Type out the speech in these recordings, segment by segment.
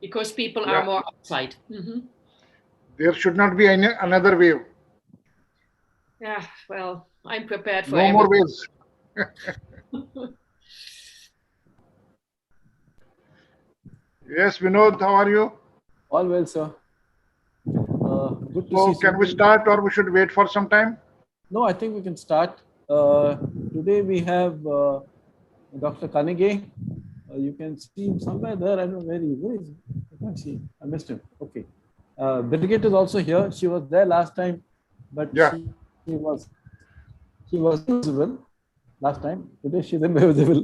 because people are more outside. There should not be another wave. Yeah, well, I'm prepared for no more waves. Yes, Vinod, how are you? All well, sir. Good to So see can we start or we should wait for some time? No, I think we can start. Today we have Dr. Kanige. You can see him somewhere there. I don't know where he is. I can't see him. I missed him. Okay. Brigade is also here. She was there last time, but she was invisible last time. Today she's invisible.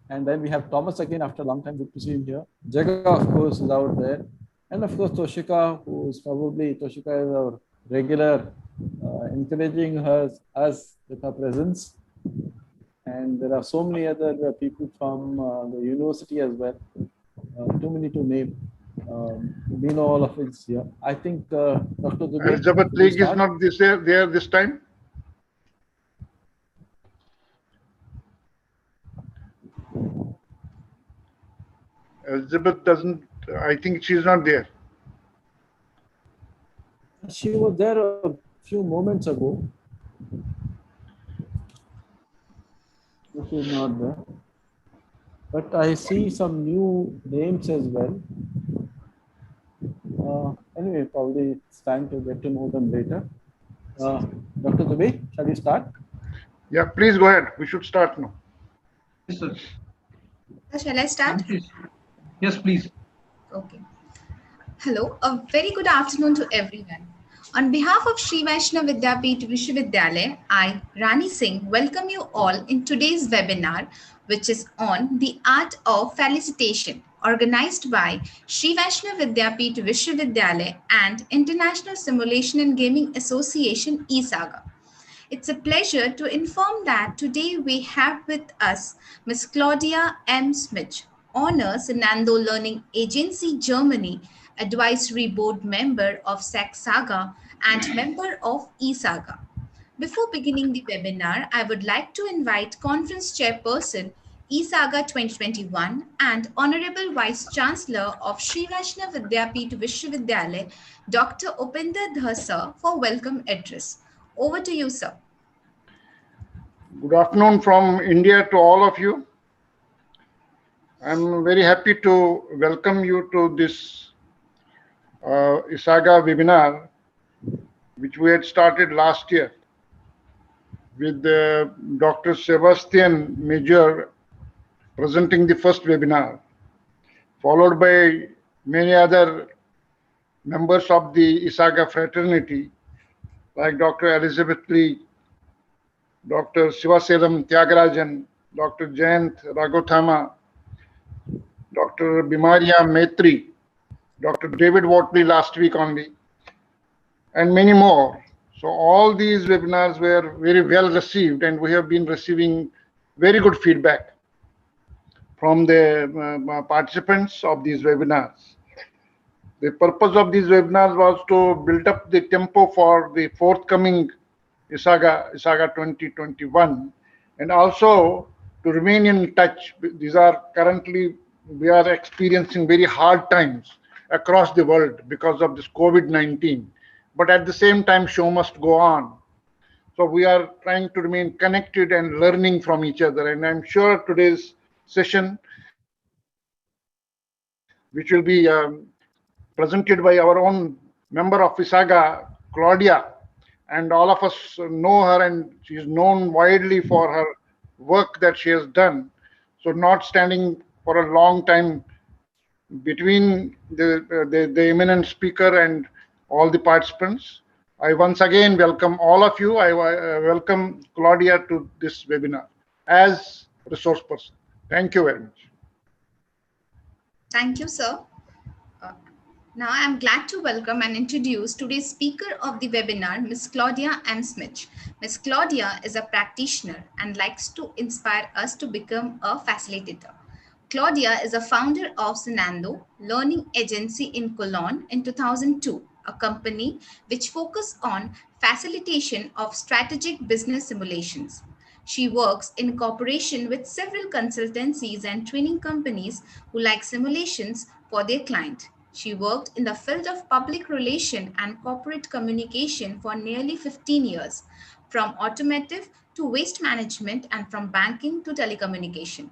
And then we have Thomas again after a long time. Good to see him here. Jaga, of course, is out there. And of course, Toshika, who is Toshika is our regular, encouraging us with her presence. And there are so many other people from the university as well. Too many to name. We know all of it here. I think Dr. Dubey, Elizabeth League is not there this time. Elizabeth doesn't, I think she's not there. She was there a few moments ago. She's not there. But I see some new names as well. Anyway, probably it's time to get to know them later. Dr. Dubey, shall we start? Yeah, please go ahead. We should start now. Yes, sir. Shall I start? Yes, please. Okay. Hello, a very good afternoon to everyone. On behalf of Shri Vaishnav Vishwavidyalaya, I, Rani Singh, welcome you all in today's webinar, which is on the Art of Facilitation, organized by Shri Vaishnav Vishwavidyalaya and International Simulation and Gaming Association, ISAGA. It's a pleasure to inform that today we have with us Ms. Claudia M. Schmitz, Honor Cenandu Learning Agency, Germany, Advisory Board Member of SAGSAGA and member of ISAGA. Before beginning the webinar, I would like to invite Conference Chairperson ISAGA-2021 and Honorable Vice Chancellor of Shri Vaishnav Vishwavidyalaya, Dr. Upinder Dhar sir, for welcome address. Over to you, sir. Good afternoon from India to all of you. I'm very happy to welcome you to this ISAGA webinar, which we had started last year with Dr. Sebastian Major presenting the first webinar, followed by many other members of the ISAGA fraternity, like Dr. Elizabeth Lee, Dr. Sivaselam Tyagarajan, Dr. Jayant Raghotama, Dr. Bimaria Maitri, Dr. David Watley last week only, and many more. So all these webinars were very well received, and we have been receiving very good feedback from the participants of these webinars. The purpose of these webinars was to build up the tempo for the forthcoming ISAGA 2021, and also to remain in touch. These are currently, we are experiencing very hard times across the world because of this COVID-19. But at the same time, show must go on. So we are trying to remain connected and learning from each other. And I'm sure today's session, which will be presented by our own member of ISAGA, Claudia, and all of us know her, and she is known widely for her work that she has done. So not standing for a long time between the eminent speaker and all the participants, I once again welcome all of you. I welcome Claudia to this webinar as resource person. Thank you very much. Thank you, sir. Now I am glad to welcome and introduce today's speaker of the webinar, Ms. Claudia M. Schmitz. Ms. Claudia is a practitioner and likes to inspire us to become a facilitator. Claudia is a founder of Cenandu Learning Agency in Cologne in 2002, a company which focuses on facilitation of strategic business simulations. She works in cooperation with several consultancies and training companies who like simulations for their client. She worked in the field of public relation and corporate communication for nearly 15 years, from automotive to waste management and from banking to telecommunication.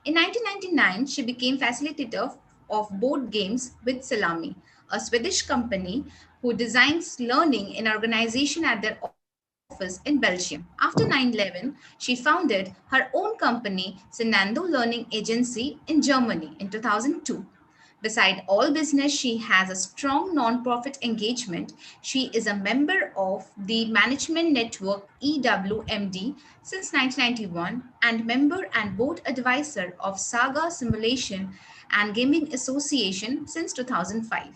In 1999, she became facilitator of board games with Salami, a Swedish company who designs learning in organization at their office in Belgium. After 9/11, she founded her own company, Cenandu Learning Agency, in Germany in 2002. Beside all business, she has a strong non-profit engagement. She is a member of the Management Network EWMD since 1991 and member and board advisor of SAGA Simulation and Gaming Association since 2005.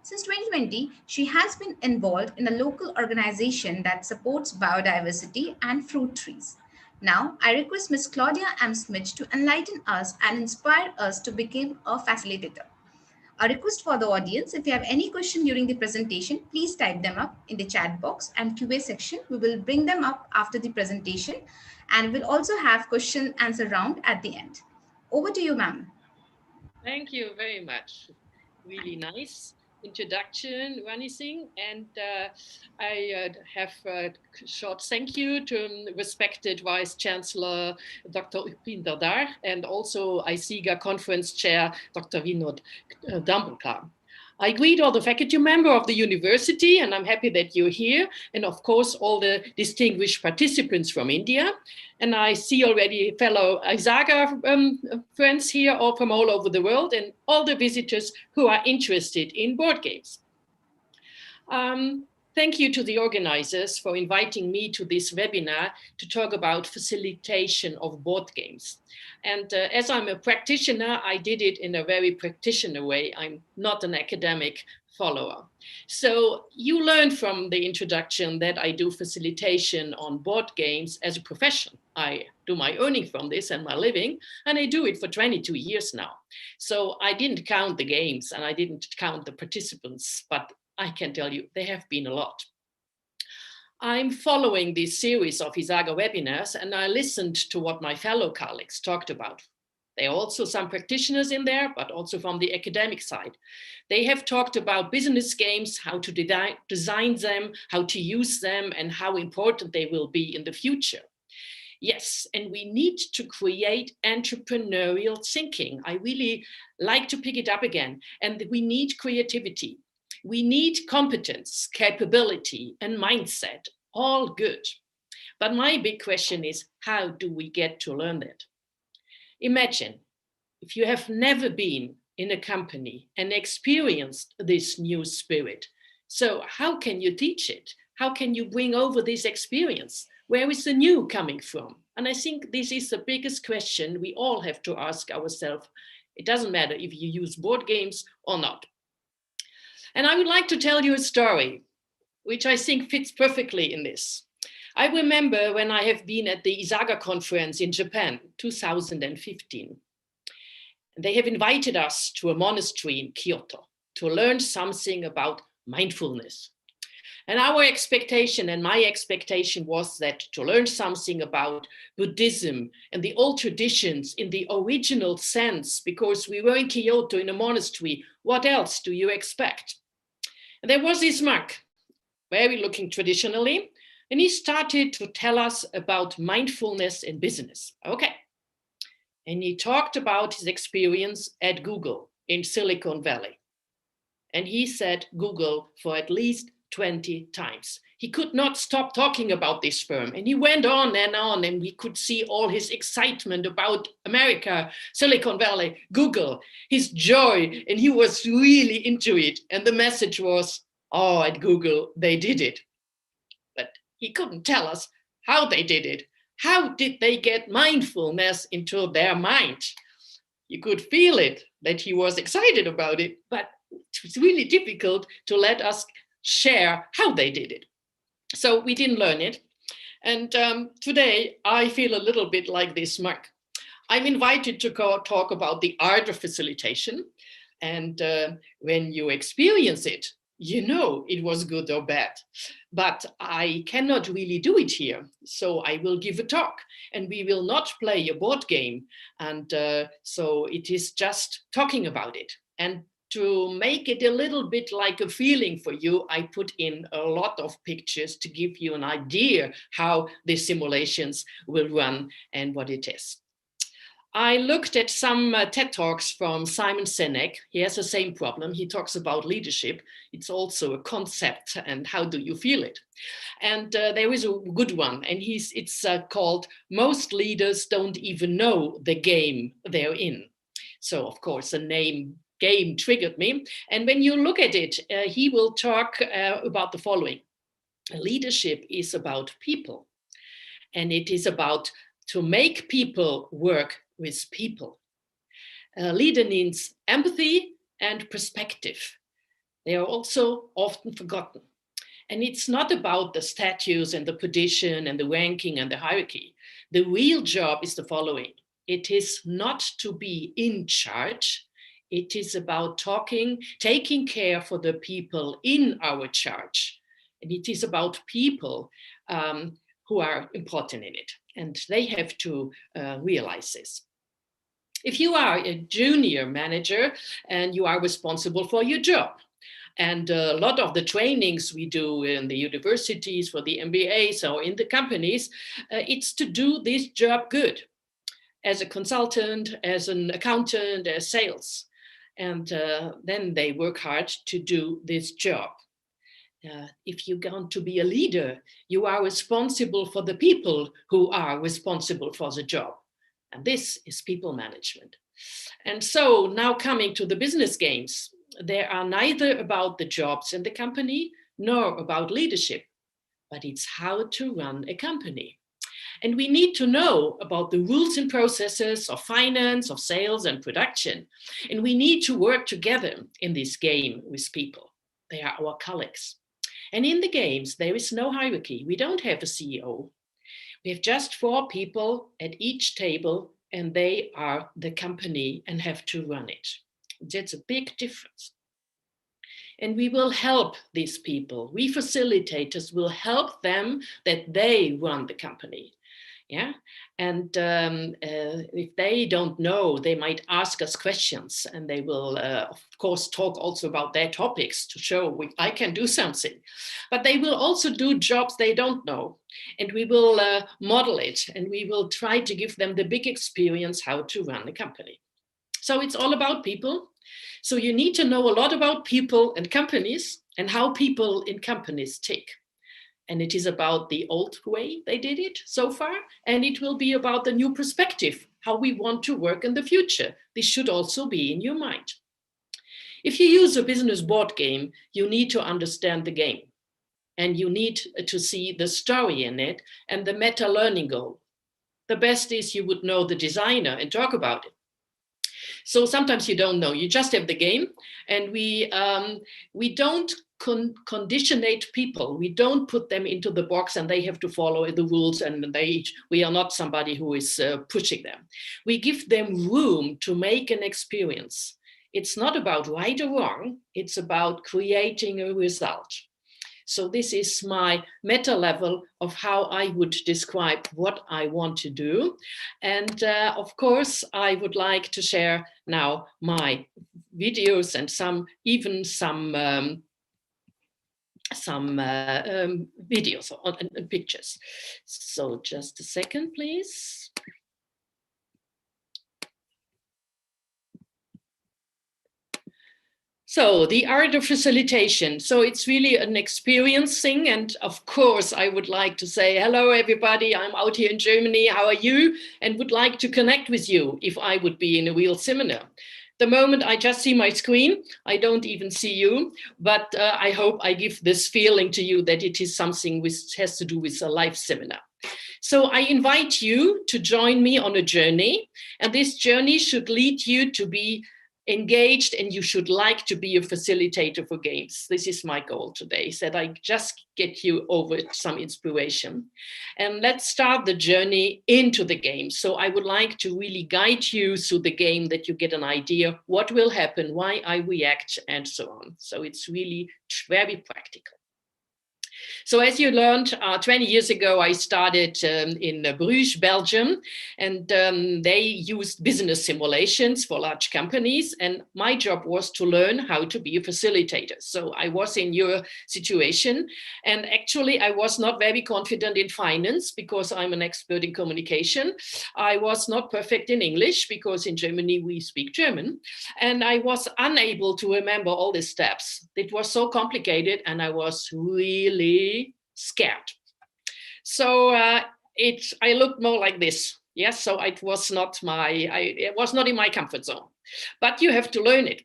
Since 2020, she has been involved in a local organization that supports biodiversity and fruit trees. Now, I request Ms. Claudia M. Schmitz to enlighten us and inspire us to become a facilitator. A request for the audience, if you have any question during the presentation, please type them up in the chat box and QA section. We will bring them up after the presentation and we'll also have question answer round at the end. Over to you, ma'am. Thank you very much. Really nice introduction, Rani Singh, and I have a short thank you to respected Vice Chancellor Dr. Upinder Dar and also ISAGA Conference Chair Dr. Vinod Dambulkar. I greet all the faculty members of the university, and I'm happy that you're here, and of course all the distinguished participants from India. And I see already fellow ISAGA friends here, all from all over the world, and all the visitors who are interested in board games. Thank you to the organizers for inviting me to this webinar to talk about facilitation of board games. And as I'm a practitioner, I did it in a very practitioner way. I'm not an academic follower. So you learned from the introduction that I do facilitation on board games as a profession. I do my earning from this and my living, and I do it for 22 years now. So I didn't count the games and I didn't count the participants, but I can tell you there have been a lot. I'm following this series of ISAGA webinars and I listened to what my fellow colleagues talked about. There are also some practitioners in there, but also from the academic side. They have talked about business games, how to design them, how to use them, and how important they will be in the future. Yes, and we need to create entrepreneurial thinking. I really like to pick it up again. And we need creativity. We need competence, capability, and mindset, all good. But my big question is, how do we get to learn that? Imagine if you have never been in a company and experienced this new spirit. So how can you teach it? How can you bring over this experience? Where is the new coming from? And I think this is the biggest question we all have to ask ourselves. It doesn't matter if you use board games or not. And I would like to tell you a story, which I think fits perfectly in this. I remember when I have been at the ISAGA conference in Japan, 2015. They have invited us to a monastery in Kyoto to learn something about mindfulness. And our expectation and my expectation was that to learn something about Buddhism and the old traditions in the original sense, because we were in Kyoto in a monastery, what else do you expect? And there was this monk, very looking traditionally, and he started to tell us about mindfulness in business. Okay. And he talked about his experience at Google in Silicon Valley. And he said Google for at least 20 times. He could not stop talking about this firm. And he went on, and we could see all his excitement about America, Silicon Valley, Google, his joy, and he was really into it. And the message was, oh, at Google, they did it. But he couldn't tell us how they did it. How did they get mindfulness into their mind? You could feel it, that he was excited about it, but it was really difficult to let us share how they did it. So we didn't learn it. And today I feel a little bit like this monk. I'm invited to talk about the art of facilitation. And when you experience it, you know it was good or bad. But I cannot really do it here. So I will give a talk and we will not play a board game. And so it is just talking about it. And to make it a little bit like a feeling for you, I put in a lot of pictures to give you an idea how the simulations will run and what it is. I looked at some TED Talks from Simon Sinek. He has the same problem. He talks about leadership. It's also a concept, and how do you feel it? And there is a good one, and it's called "Most Leaders Don't Even Know the Game They're In." So, of course, the name game triggered me. And when you look at it, he will talk about the following. Leadership is about people, and it is about to make people work with people. A leader needs empathy and perspective. They are also often forgotten. And it's not about the status and the position and the ranking and the hierarchy. The real job is the following. It is not to be in charge. It is about taking care for the people in our charge. And it is about people who are important in it. And they have to realize this. If you are a junior manager and you are responsible for your job, and a lot of the trainings we do in the universities for the MBAs or in the companies, it's to do this job good as a consultant, as an accountant, as sales. And then they work hard to do this job. If you're going to be a leader, you are responsible for the people who are responsible for the job. And this is people management. And so now coming to the business games, they are neither about the jobs in the company nor about leadership, but it's how to run a company. And we need to know about the rules and processes of finance, of sales and production. And we need to work together in this game with people. They are our colleagues. And in the games, there is no hierarchy. We don't have a CEO. We have just 4 people at each table, and they are the company and have to run it. That's a big difference. And we will help these people. We facilitators will help them that they run the company. Yeah, and if they don't know, they might ask us questions, and they will, of course, talk also about their topics to show I can do something. But they will also do jobs they don't know, and we will model it, and we will try to give them the big experience how to run a company. So it's all about people. So you need to know a lot about people and companies and how people in companies tick. And it is about the old way they did it so far, and it will be about the new perspective, how we want to work in the future. This should also be in your mind. If you use a business board game, you need to understand the game, and you need to see the story in it and the meta learning goal. The best is you would know the designer and talk about it. So sometimes you don't know, you just have the game, and we don't conditionate people. We don't put them into the box and they have to follow the rules, and we are not somebody who is pushing them. We give them room to make an experience. It's not about right or wrong, it's about creating a result. So this is my meta level of how I would describe what I want to do. And of course, I would like to share now my videos and some videos and pictures. So just a second, please. So the art of facilitation. So it's really an experience thing. And of course, I would like to say, hello, everybody. I'm out here in Germany. How are you? And would like to connect with you if I would be in a real seminar. The moment I just see my screen, I don't even see you, but I hope I give this feeling to you that it is something which has to do with a live seminar. So I invite you to join me on a journey, and this journey should lead you to be engaged, and you should like to be a facilitator for games. This is my goal today, so that I just get you over some inspiration. And let's start the journey into the game. So I would like to really guide you through the game, that you get an idea what will happen, why I react, and so on. So it's really very practical. So as you learned, 20 years ago, I started in Bruges, Belgium, and they used business simulations for large companies. And my job was to learn how to be a facilitator. So I was in your situation. And actually, I was not very confident in finance because I'm an expert in communication. I was not perfect in English because in Germany, we speak German. And I was unable to remember all the steps. It was so complicated, and I was really scared. So I looked more like this. Yes, so it was not it was not in my comfort zone. But you have to learn it.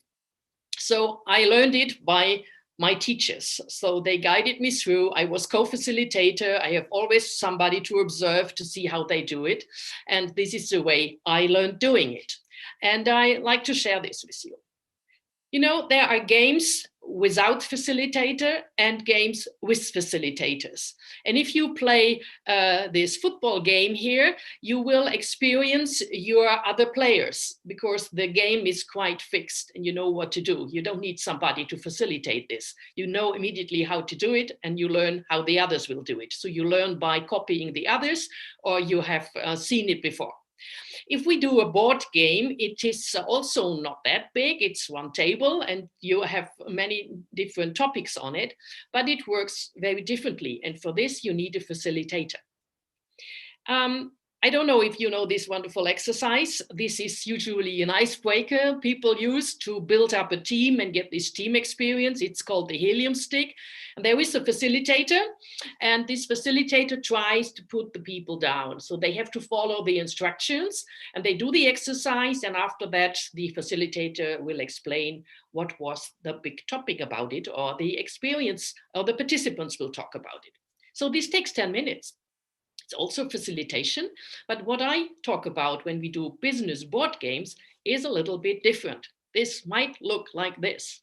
So I learned it by my teachers. So they guided me through. I was co-facilitator. I have always somebody to observe to see how they do it. And this is the way I learned doing it. And I like to share this with you. You know, there are games without facilitator and games with facilitators. And if you play this football game here, you will experience your other players because the game is quite fixed and you know what to do. You don't need somebody to facilitate this. You know immediately how to do it and you learn how the others will do it. So you learn by copying the others or you have seen it before. If we do a board game, it is also not that big. It's one table and you have many different topics on it, but it works very differently. And for this, you need a facilitator. I don't know if you know this wonderful exercise. This is usually an icebreaker people use to build up a team and get this team experience. It's called the helium stick. And there is a facilitator, and this facilitator tries to put the people down. So they have to follow the instructions and they do the exercise. And after that, the facilitator will explain what was the big topic about it, or the experience, or the participants will talk about it. So this takes 10 minutes. It's also facilitation, but what I talk about when we do business board games is a little bit different. This might look like this.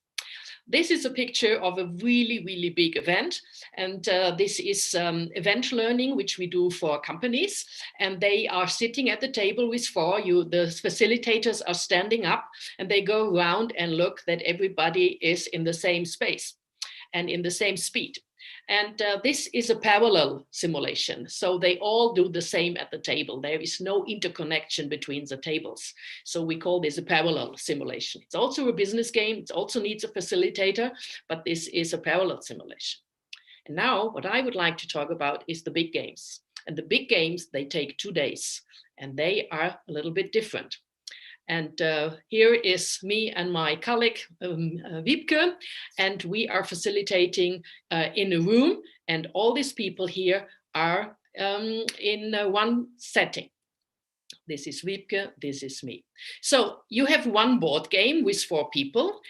This is a picture of a really, really big event. And this is event learning, which we do for companies. And they are sitting at the table with the facilitators are standing up and they go around and look that everybody is in the same space and in the same speed. And this is a parallel simulation. So they all do the same at the table. There is no interconnection between the tables. So we call this a parallel simulation. It's also a business game. It also needs a facilitator, but this is a parallel simulation. And now what I would like to talk about is the big games. And the big games, they take 2 days and they are a little bit different. And here is me and my colleague, Wiebke, and we are facilitating in a room, and all these people here are in one setting. This is Wiebke, this is me. So you have one board game with 4 people,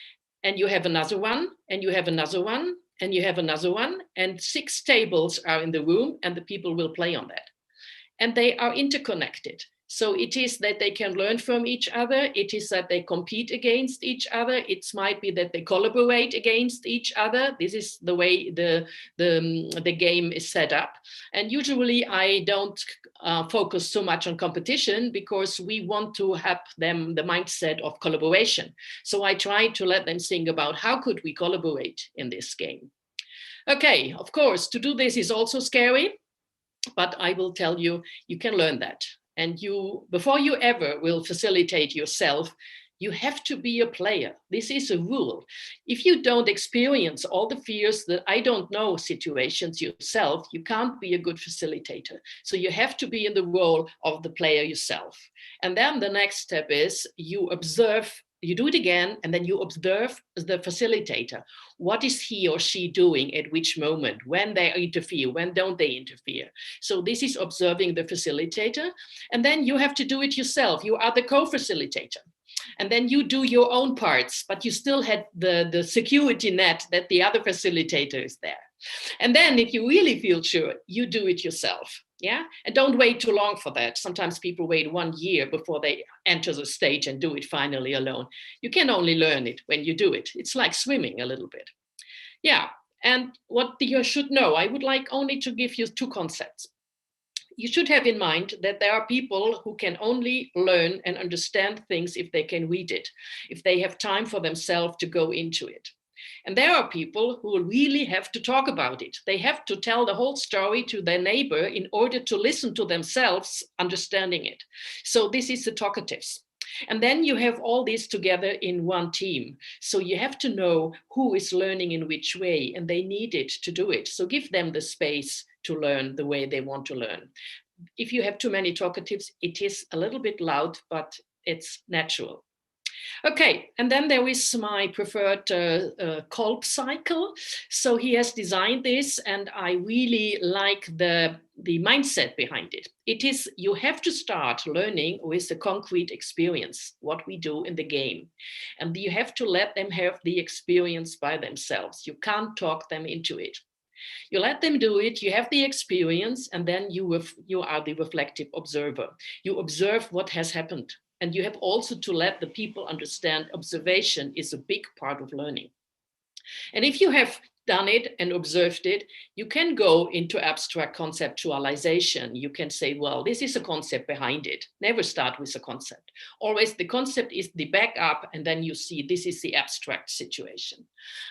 and you have another one, and you have another one, and you have another one, and 6 tables are in the room, and the people will play on that. And they are interconnected. So it is that they can learn from each other. It is that they compete against each other. It might be that they collaborate against each other. This is the way the game is set up. And usually I don't focus so much on competition because we want to have them the mindset of collaboration. So I try to let them think about how could we collaborate in this game. Okay, of course, to do this is also scary, but I will tell you, you can learn that. And you, before you ever will facilitate yourself, you have to be a player. This is a rule. If you don't experience all the fears that I don't know situations yourself, you can't be a good facilitator. So you have to be in the role of the player yourself. And then the next step is you observe. You do it again, and then you observe the facilitator. What is he or she doing at which moment? When they interfere, when don't they interfere? So this is observing the facilitator. And then you have to do it yourself. You are the co-facilitator. And then you do your own parts, but you still had the security net that the other facilitator is there. And then if you really feel sure, you do it yourself. Yeah, and don't wait too long for that. Sometimes people wait 1 year before they enter the stage and do it finally alone. You can only learn it when you do it. It's like swimming a little bit. Yeah, and what you should know, I would like only to give you 2 concepts. You should have in mind that there are people who can only learn and understand things if they can read it, if they have time for themselves to go into it. And there are people who really have to talk about it. They have to tell the whole story to their neighbor in order to listen to themselves, understanding it. So this is the talkatives. And then you have all this together in one team. So you have to know who is learning in which way, and they need it to do it. So give them the space to learn the way they want to learn. If you have too many talkatives, it is a little bit loud, but it's natural. Okay, and then there is my preferred Kolb cycle. So he has designed this, and I really like the mindset behind it. It is, you have to start learning with the concrete experience, what we do in the game. And you have to let them have the experience by themselves. You can't talk them into it. You let them do it, you have the experience, and then you are the reflective observer. You observe what has happened. And you have also to let the people understand observation is a big part of learning. And if you have done it and observed it, you can go into abstract conceptualization. You can say, well, this is a concept behind it. Never start with a concept. Always the concept is the backup, and then you see this is the abstract situation.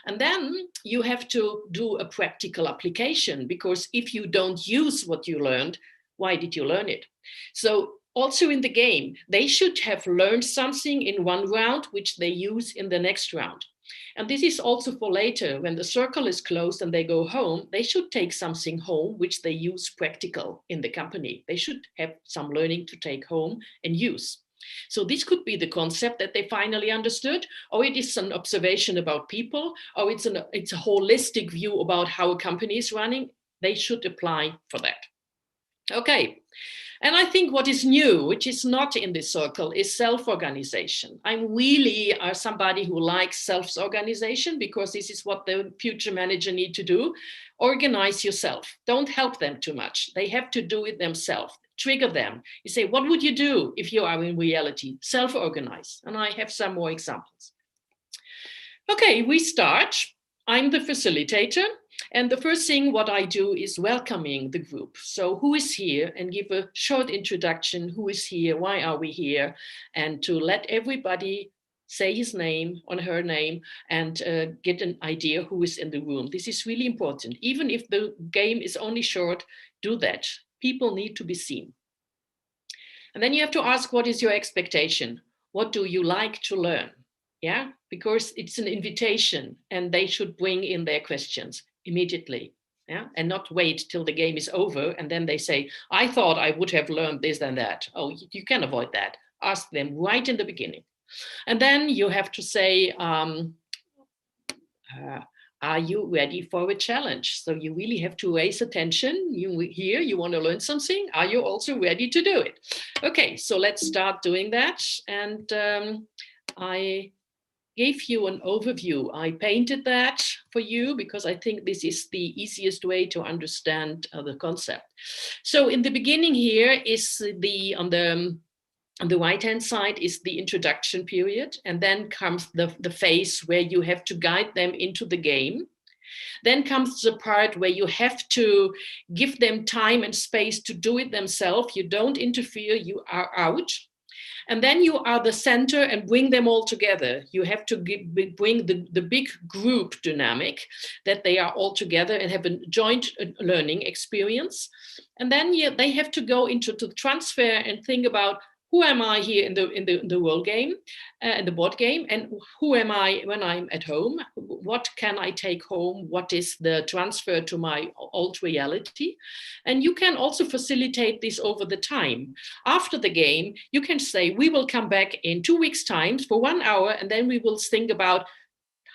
And then you have to do a practical application, because if you don't use what you learned, why did you learn it? So also in the game, they should have learned something in one round, which they use in the next round. And this is also for later, when the circle is closed and they go home, they should take something home, which they use practical in the company. They should have some learning to take home and use. So this could be the concept that they finally understood, or it is an observation about people, or it's a holistic view about how a company is running. They should apply for that. Okay. And I think what is new, which is not in this circle, is self-organization. I'm really somebody who likes self-organization, because this is what the future manager need to do. Organize yourself. Don't help them too much. They have to do it themselves. Trigger them. You say, what would you do if you are in reality? Self-organize. And I have some more examples. Okay, we start. I'm the facilitator. And the first thing what I do is welcoming the group. So who is here, and give a short introduction. Who is here? Why are we here? And to let everybody say his name or her name, and get an idea who is in the room. This is really important. Even if the game is only short, do that. People need to be seen. And then you have to ask, what is your expectation? What do you like to learn? Yeah, because it's an invitation, and they should bring in their questions immediately, yeah, and not wait till the game is over and then they say, I thought I would have learned this and that. Oh, you can avoid that. Ask them right in the beginning. And then you have to say, are you ready for a challenge? So you really have to raise attention. You want to learn something. Are you also ready to do it? Okay, so let's start doing that. And I gave you an overview. I painted that for you because I think this is the easiest way to understand the concept. So in the beginning here is on the right-hand side is the introduction period, and then comes the phase where you have to guide them into the game. Then comes the part where you have to give them time and space to do it themselves. You don't interfere, you are out. And then you are the center and bring them all together. You have to bring the big group dynamic, that they are all together and have a joint learning experience. And then they have to go into the transfer and think about, who am I here in the world game, in the board game, and who am I when I'm at home? What can I take home? What is the transfer to my old reality? And you can also facilitate this over the time. After the game, you can say, we will come back in 2 weeks' time for 1 hour, and then we will think about,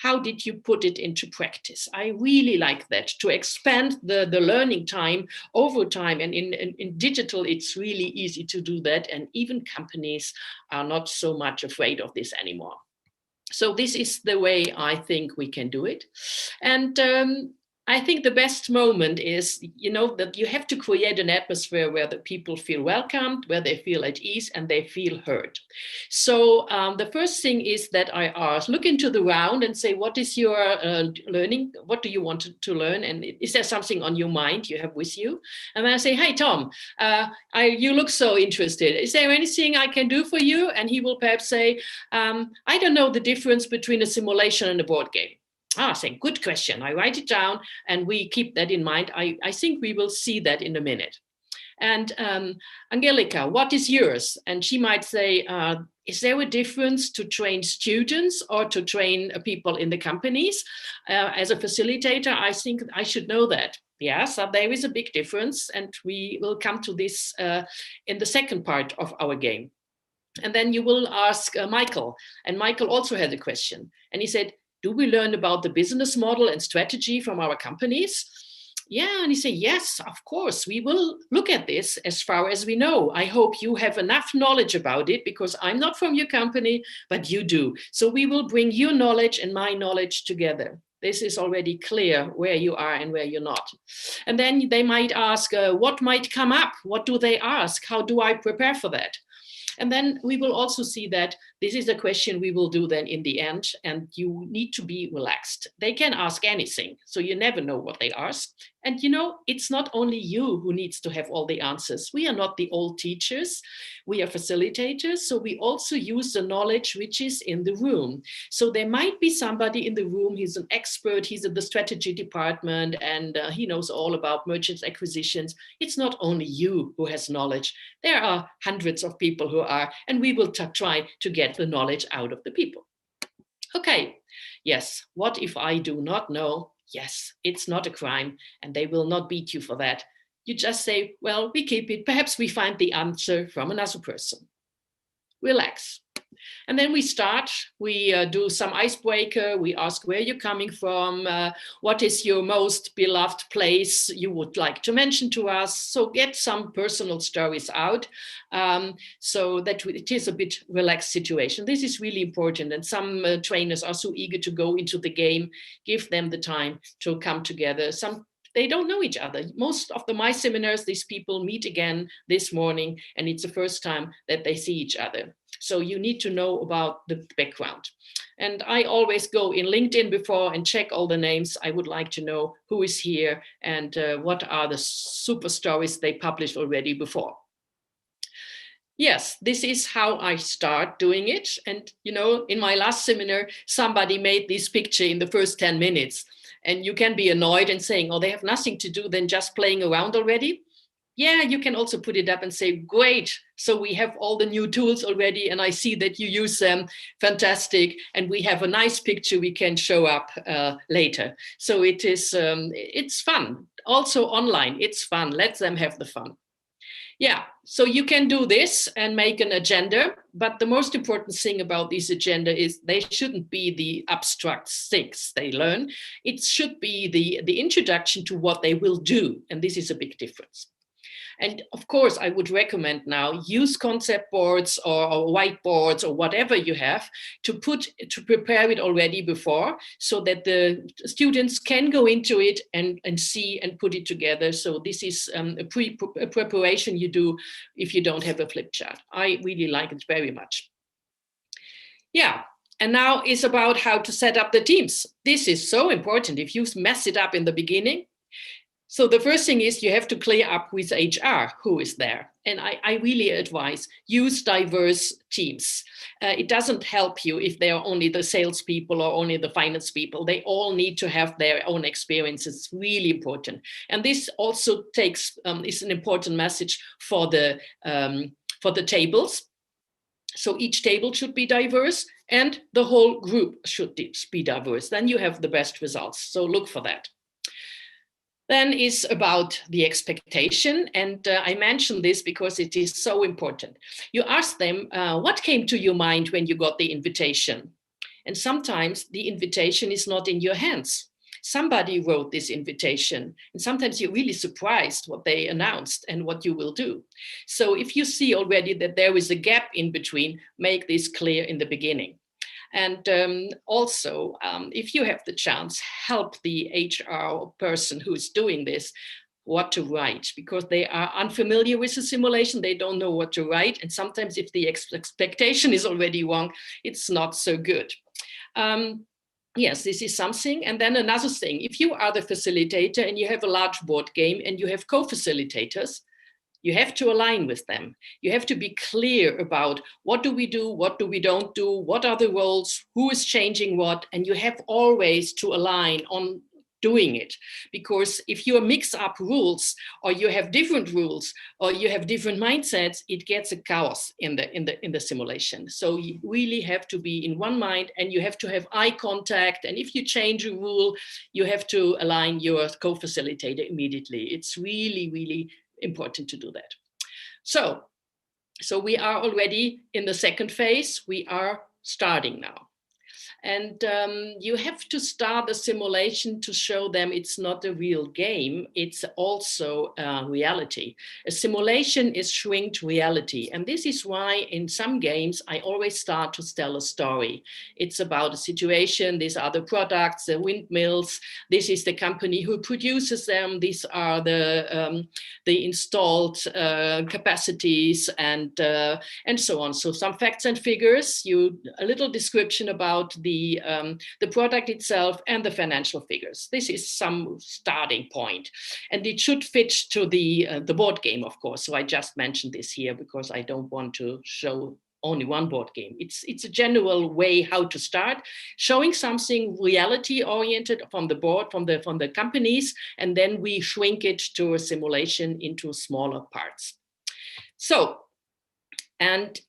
how did you put it into practice? I really like that, to expand the learning time over time. And in digital, it's really easy to do that. And even companies are not so much afraid of this anymore. So this is the way I think we can do it. And I think the best moment is, that you have to create an atmosphere where the people feel welcomed, where they feel at ease, and they feel heard. So the first thing is that I ask, look into the round and say, what is your learning? What do you want to learn? And is there something on your mind you have with you? And then I say, hey, Tom, you look so interested. Is there anything I can do for you? And he will perhaps say, I don't know the difference between a simulation and a board game. Saying, good question. I write it down and we keep that in mind. I think we will see that in a minute. And Angelica, what is yours? And she might say, is there a difference to train students or to train people in the companies? As a facilitator, I think I should know that. Yes, there is a big difference, and we will come to this in the second part of our game. And then you will ask Michael, and Michael also had a question. And he said, do we learn about the business model and strategy from our companies? Yeah, and he said, yes, of course, we will look at this as far as we know. I hope you have enough knowledge about it, because I'm not from your company, but you do. So we will bring your knowledge and my knowledge together. This is already clear where you are and where you're not. And then they might ask, what might come up? What do they ask? How do I prepare for that? And then we will also see that this is a question we will do then in the end, and you need to be relaxed. They can ask anything, so you never know what they ask. And you know, it's not only you who needs to have all the answers. We are not the old teachers, we are facilitators, so we also use the knowledge which is in the room. So there might be somebody in the room, he's an expert, he's in the strategy department, and he knows all about mergers, acquisitions. It's not only you who has knowledge. There are hundreds of people who are, and we will try to get the knowledge out of the people. Okay, yes, what if I do not know? Yes, it's not a crime, and they will not beat you for that. You just say, well, we keep it. Perhaps we find the answer from another person. Relax. And then we start, we do some icebreaker. We ask where you're coming from. What is your most beloved place you would like to mention to us? So get some personal stories out so that it is a bit relaxed situation. This is really important. And some trainers are so eager to go into the game. Give them the time to come together. They don't know each other. Most of my seminars, these people meet again this morning, and it's the first time that they see each other. So you need to know about the background. And I always go in LinkedIn before and check all the names. I would like to know who is here and what are the super stories they published already before. Yes, this is how I start doing it. And you know, in my last seminar, somebody made this picture in the first 10 minutes. And you can be annoyed and saying, oh, they have nothing to do than just playing around already. Yeah, you can also put it up and say, great. So we have all the new tools already, and I see that you use them. Fantastic. And we have a nice picture we can show up later. So it is, it's fun. Also online, it's fun. Let them have the fun. Yeah, so you can do this and make an agenda, but the most important thing about this agenda is they shouldn't be the abstract things they learn. It should be the introduction to what they will do, and this is a big difference. And of course, I would recommend now use concept boards or whiteboards or whatever you have to prepare it already before, so that the students can go into it and see and put it together. So this is a preparation you do if you don't have a flip chart. I really like it very much. Yeah. And now it's about how to set up the teams. This is so important. If you mess it up in the beginning, so the first thing is you have to clear up with HR who is there. And I really advise use diverse teams. It doesn't help you if they are only the salespeople or only the finance people. They all need to have their own experiences. It's really important. And this also is an important message for the tables. So each table should be diverse and the whole group should be diverse. Then you have the best results. So look for that. Then is about the expectation. And I mention this because it is so important. You ask them, what came to your mind when you got the invitation? And sometimes the invitation is not in your hands. Somebody wrote this invitation. And sometimes you're really surprised what they announced and what you will do. So if you see already that there is a gap in between, make this clear in the beginning. And also, if you have the chance, help the HR person who is doing this what to write, because they are unfamiliar with the simulation. They don't know what to write. And sometimes if the expectation is already wrong, it's not so good. Yes, this is something. And then another thing, if you are the facilitator and you have a large board game and you have co-facilitators, You have to align with them. You have to be clear about what do we do, what do we don't do, what are the roles, who is changing what, and you have always to align on doing it. Because if you mix up rules, or you have different rules, or you have different mindsets, it gets a chaos in the simulation. So you really have to be in one mind, and you have to have eye contact. And if you change a rule, you have to align your co-facilitator immediately. It's really, really important to do that. So we are already in the second phase. We are starting now. And you have to start a simulation to show them it's not a real game, it's also reality. A simulation is shrinked reality. And this is why in some games, I always start to tell a story. It's about a situation, these are the products, the windmills, this is the company who produces them, these are the installed capacities and so on. So some facts and figures, a little description about the product itself and the financial figures. This is some starting point, and it should fit to the board game, of course. So I just mentioned this here because I don't want to show only one board game. It's a general way how to start, showing something reality oriented from the board, from the companies, and then we shrink it to a simulation into smaller parts. So, and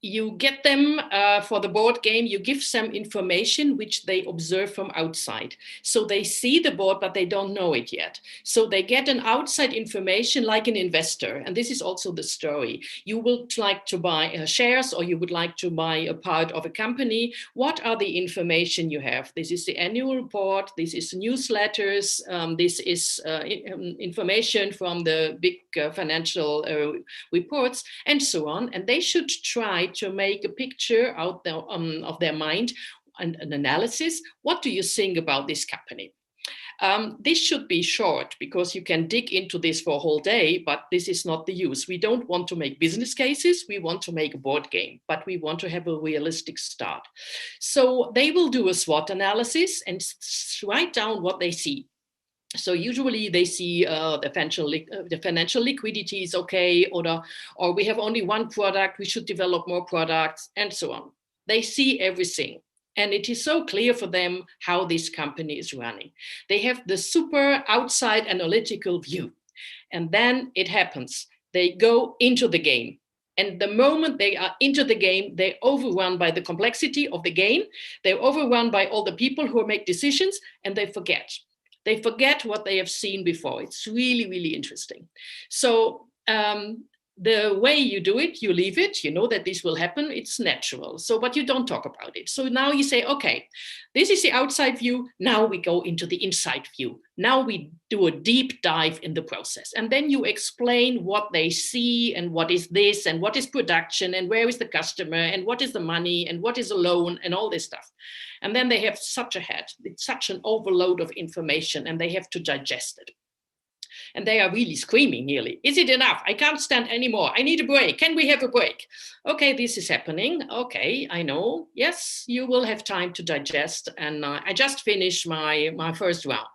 you get them for the board game, you give some information which they observe from outside. So they see the board, but they don't know it yet. So they get an outside information like an investor. And this is also the story. You would like to buy shares, or you would like to buy a part of a company. What are the information you have? This is the annual report. This is newsletters. This is information from the big financial reports and so on. And they should try to make a picture out there, of their mind and an analysis. What do you think about this company? This should be short because you can dig into this for a whole day, but this is not the use. We don't want to make business cases. We want to make a board game, but we want to have a realistic start. So they will do a SWOT analysis and write down what they see. So usually they see the financial liquidity is okay, or we have only one product, we should develop more products, and so on. They see everything. And it is so clear for them how this company is running. They have the super outside analytical view. And then it happens. They go into the game. And the moment they are into the game, they're overrun by the complexity of the game. They're overrun by all the people who make decisions, and they forget. They forget what they have seen before. It's really, really interesting. So the way you do it, you leave it, you know that this will happen, it's natural. So, but you don't talk about it. So now you say, okay, this is the outside view. Now we go into the inside view. Now we do a deep dive in the process. And then you explain what they see and what is this and what is production and where is the customer and what is the money and what is a loan and all this stuff. And then they have such a head, it's such an overload of information and they have to digest it. And they are really screaming nearly, is it enough? I can't stand anymore. I need a break. Can we have a break? Okay, this is happening. Okay, I know. Yes, you will have time to digest. And I just finished my first round.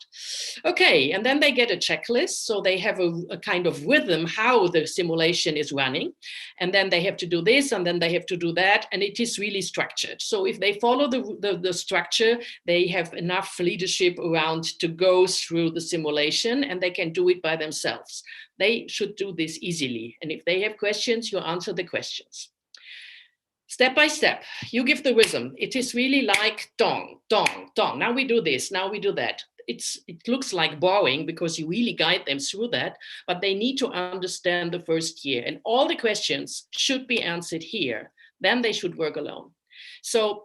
Okay, and then they get a checklist. So they have a kind of rhythm how the simulation is running. And then they have to do this and then they have to do that. And it is really structured. So if they follow the structure, they have enough leadership around to go through the simulation and they can do it by themselves. They should do this easily. And if they have questions, you answer the questions. Step by step, you give the rhythm. It is really like dong, dong, dong. Now we do this, now we do that. It looks like boring because you really guide them through that, but they need to understand the first year. And all the questions should be answered here. Then they should work alone. So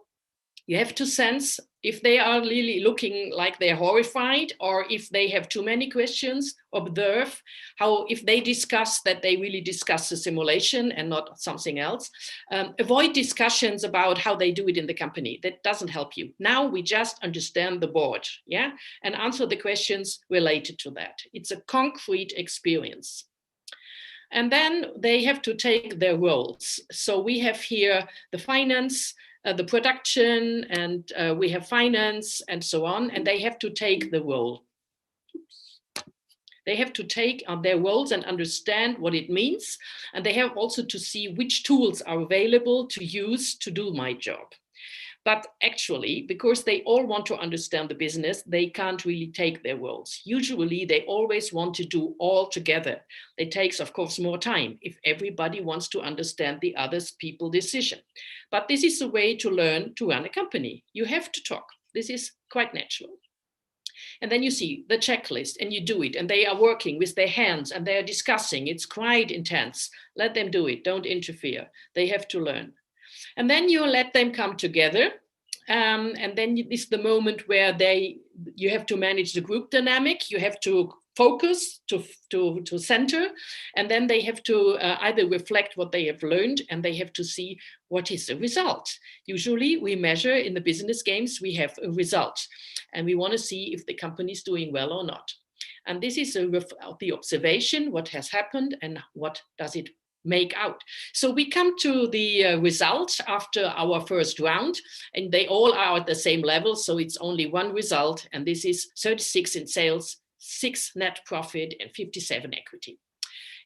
you have to sense if they are really looking like they're horrified or if they have too many questions. Observe how, if they discuss that they really discuss the simulation and not something else. Avoid discussions about how they do it in the company. That doesn't help you. Now we just understand the board, yeah, and answer the questions related to that. It's a concrete experience. And then they have to take their roles. So we have here the finance, the production, and we have finance and so on, and they have to take the role. They have to take on their roles and understand what it means. And they have also to see which tools are available to use to do my job. But actually, because they all want to understand the business, they can't really take their roles. Usually, they always want to do all together. It takes, of course, more time if everybody wants to understand the other people's decision. But this is a way to learn to run a company. You have to talk. This is quite natural. And then you see the checklist and you do it, and they are working with their hands and they are discussing. It's quite intense. Let them do it. Don't interfere. They have to learn. And then you let them come together. And then it's the moment where you have to manage the group dynamic. You have to focus to center. And then they have to either reflect what they have learned, and they have to see what is the result. Usually we measure in the business games, we have a result. And we want to see if the company is doing well or not. And this is the observation, what has happened and what does it make out. So we come to the results after our first round, and they all are at the same level. So it's only one result, and this is 36 in sales, 6 net profit, and 57 equity.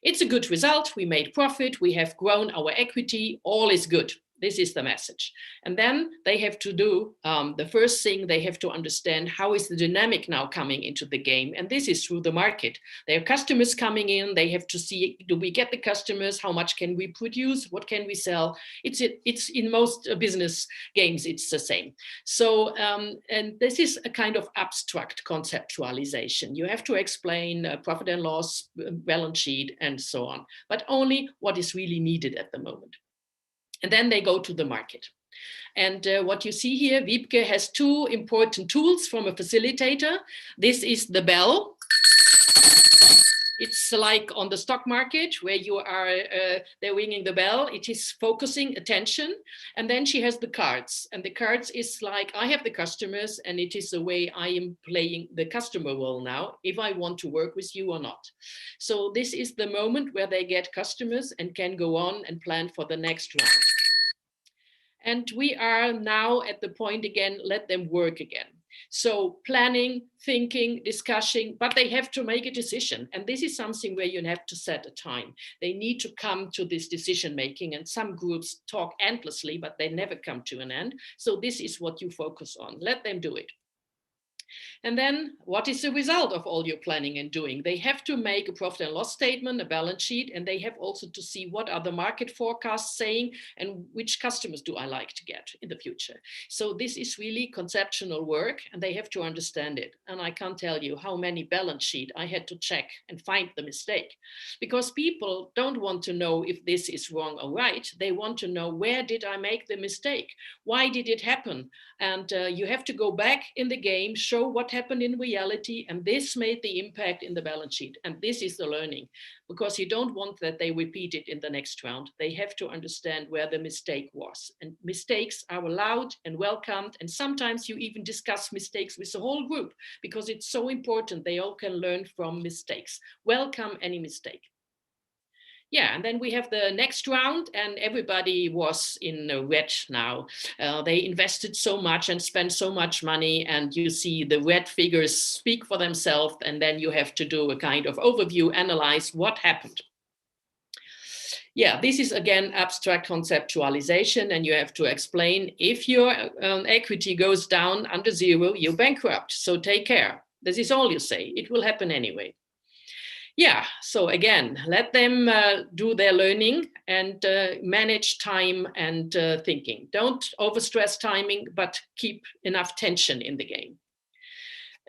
It's a good result. We made profit. We have grown our equity. All is good. This is the message. And then they have to do the first thing, they have to understand how is the dynamic now coming into the game. And this is through the market. There are customers coming in. They have to see, do we get the customers? How much can we produce? What can we sell? It's in most business games, it's the same. So, and this is a kind of abstract conceptualization. You have to explain profit and loss, balance sheet, and so on, but only what is really needed at the moment. And then they go to the market. And what you see here, Wiebke has 2 important tools from a facilitator. This is the bell. It's like on the stock market where you are, they're ringing the bell. It is focusing attention. And then she has the cards. And the cards is like, I have the customers, and it is the way I am playing the customer role now, if I want to work with you or not. So this is the moment where they get customers and can go on and plan for the next round. And we are now at the point again, let them work again. So planning, thinking, discussing, but they have to make a decision. And this is something where you have to set a time. They need to come to this decision making, and some groups talk endlessly, but they never come to an end. So this is what you focus on. Let them do it. And then what is the result of all your planning and doing? They have to make a profit and loss statement, a balance sheet, and they have also to see what are the market forecasts saying and which customers do I like to get in the future. So this is really conceptual work, and they have to understand it. And I can't tell you how many balance sheet I had to check and find the mistake, because people don't want to know if this is wrong or right. They want to know, where did I make the mistake? Why did it happen? And you have to go back in the game, show what happened in reality, and this made the impact in the balance sheet. And this is the learning, because you don't want that they repeat it in the next round. They have to understand where the mistake was. And mistakes are allowed and welcomed. And sometimes you even discuss mistakes with the whole group, because it's so important. They all can learn from mistakes. Welcome any mistake. Yeah, and then we have the next round, and everybody was in red now. They invested so much and spent so much money, and you see the red figures speak for themselves, and then you have to do a kind of overview, analyze what happened. Yeah, this is again abstract conceptualization, and you have to explain, if your equity goes down under 0, you're bankrupt, so take care. This is all you say. It will happen anyway. Yeah, so again, let them do their learning and manage time and thinking. Don't overstress timing, but keep enough tension in the game.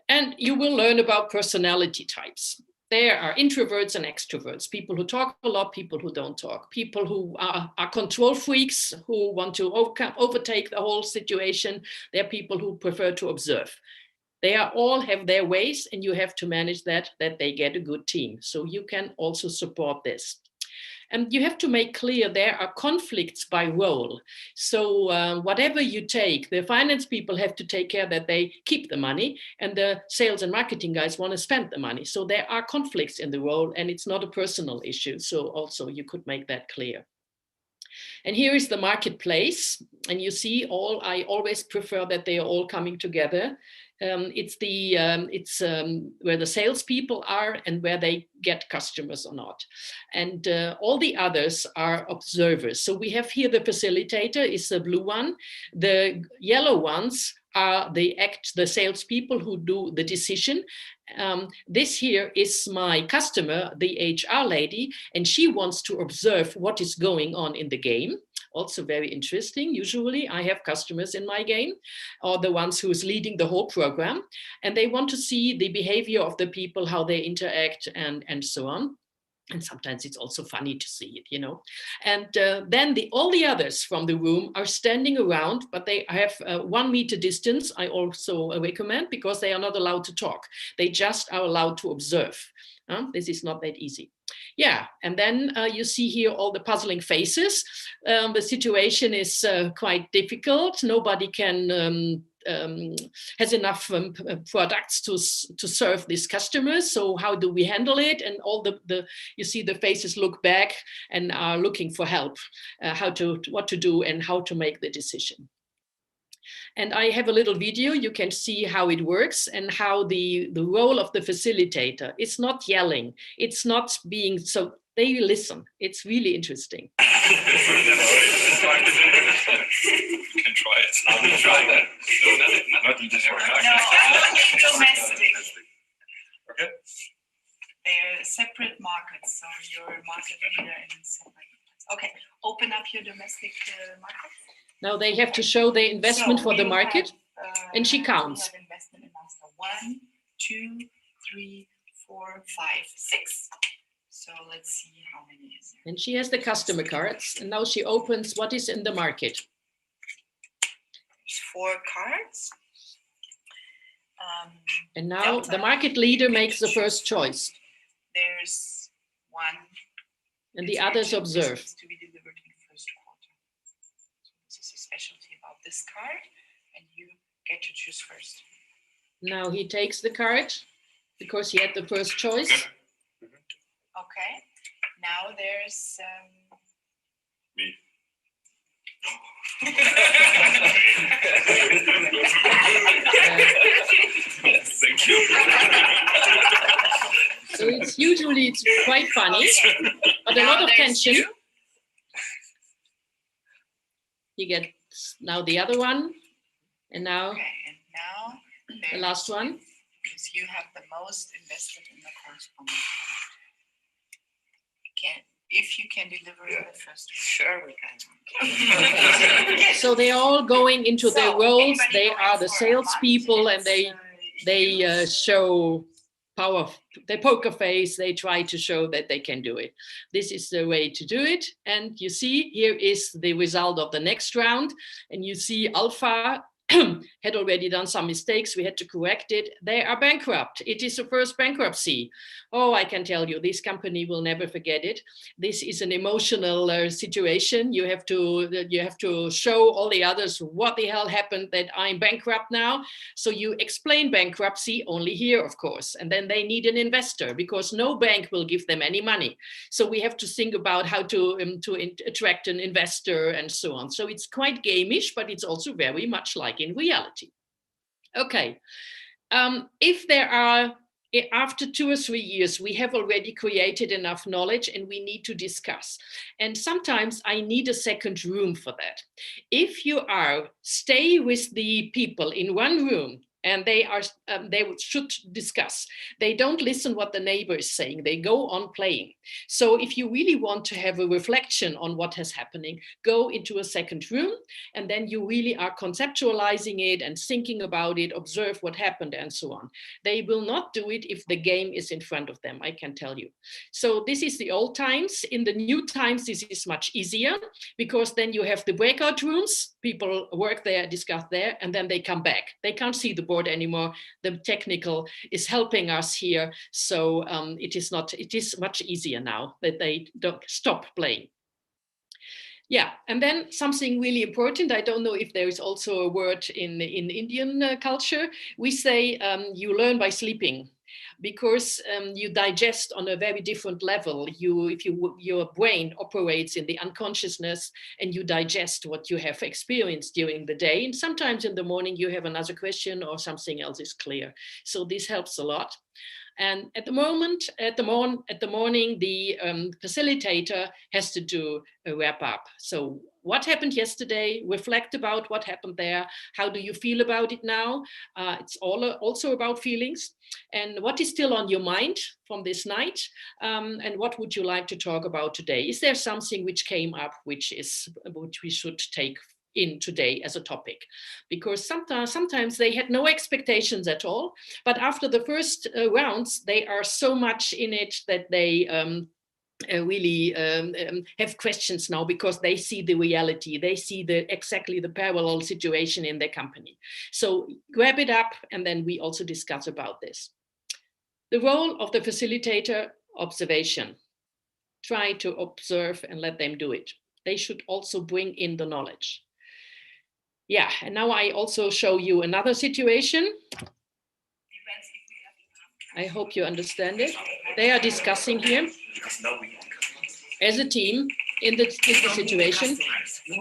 And you will learn about personality types. There are introverts and extroverts, people who talk a lot, people who don't talk, people who are control freaks, who want to overtake the whole situation. There are people who prefer to observe. They all have their ways, and you have to manage that they get a good team. So you can also support this. And you have to make clear there are conflicts by role. So whatever you take, the finance people have to take care that they keep the money, and the sales and marketing guys want to spend the money. So there are conflicts in the role, and it's not a personal issue. So also you could make that clear. And here is the marketplace. And you see I always prefer that they are all coming together. It's where the salespeople are and where they get customers or not. And all the others are observers. So we have here the facilitator is the blue one. The yellow ones are the salespeople who do the decision. This here is my customer, the HR lady, and she wants to observe what is going on in the game. Also very interesting. Usually I have customers in my game, or the ones who's leading the whole program, and they want to see the behavior of the people, how they interact and so on. And sometimes it's also funny to see it, you know. And then all the others from the room are standing around, but they have 1 meter distance. I also recommend, because they are not allowed to talk. They just are allowed to observe. This is not that easy. Yeah, and then you see here all the puzzling faces. The situation is quite difficult. Nobody can has enough products to serve these customers. So how do we handle it? And all you see the faces look back and are looking for help, what to do and how to make the decision. And I have a little video. You can see how it works and how the role of the facilitator. It's not yelling. It's not being so. They listen. It's really interesting. You can try it. I will try that. No, not in this one. No, domestic. Okay. They're separate markets, so your market leader in separate markets. Okay, open up your domestic market. Now they have to show their investment for the market, and she counts. We have investment in master 1, 2, 3, 4, 5, 6. So let's see how many is there. And she has the customer cards, and now she opens what is in the market. There's 4 cards. And now the market leader makes the first choice. There's 1. And the others observe. To be delivered in first quarter. So this is a specialty about this card, and you get to choose first. Now he takes the card because he had the first choice. Okay. Now there's me. Thank you. So it's quite funny, but a lot of tension. You get now the other one, and now, okay, and now the last one. Because you have the most invested in the corresponding card. If you can deliver the first one. Sure, we can. So they're all going into their roles. They are the salespeople, and they show power. They poker face. They try to show that they can do it. This is the way to do it. And you see, here is the result of the next round. And you see Alpha had already done some mistakes. We had to correct it. They are bankrupt. It is the first bankruptcy. Oh, I can tell you, this company will never forget it. This is an emotional situation. You have to show all the others what the hell happened, that I'm bankrupt now. So you explain bankruptcy only here, of course. And then they need an investor, because no bank will give them any money. So we have to think about how to attract an investor and so on. So it's quite gamish, but it's also very much like in reality. Okay, if there are, after 2 or 3 years, we have already created enough knowledge and we need to discuss. And sometimes I need a second room for that. If you stay with the people in one room, and they should discuss. They don't listen what the neighbor is saying. They go on playing. So if you really want to have a reflection on what is happening, go into a second room, and then you really are conceptualizing it and thinking about it, observe what happened and so on. They will not do it if the game is in front of them, I can tell you. So this is the old times. In the new times, this is much easier, because then you have the breakout rooms, people work there, discuss there, and then they come back. They can't see the board anymore. The technical is helping us here. So it is much easier now that they don't stop playing. Yeah, and then something really important. I don't know if there is also a word in Indian culture. We say you learn by sleeping. because you digest on a very different level. Your brain operates in the unconsciousness, and you digest what you have experienced during the day. And sometimes in the morning you have another question or something else is clear. So this helps a lot. And at the morning, the facilitator has to do a wrap up. So what happened yesterday? Reflect about what happened there. How do you feel about it now? It's also about feelings. And what is still on your mind from this night? And what would you like to talk about today? Is there something which came up which we should take in today as a topic? Because sometimes they had no expectations at all, but after the first rounds, they are so much in it that they really have questions now, because they see the reality, they see exactly the parallel situation in their company. So grab it up, and then we also discuss about this. The role of the facilitator: observation. Try to observe and let them do it. They should also bring in the knowledge. Yeah, and now I also show you another situation. I hope you understand it. They are discussing here as a team in the situation. We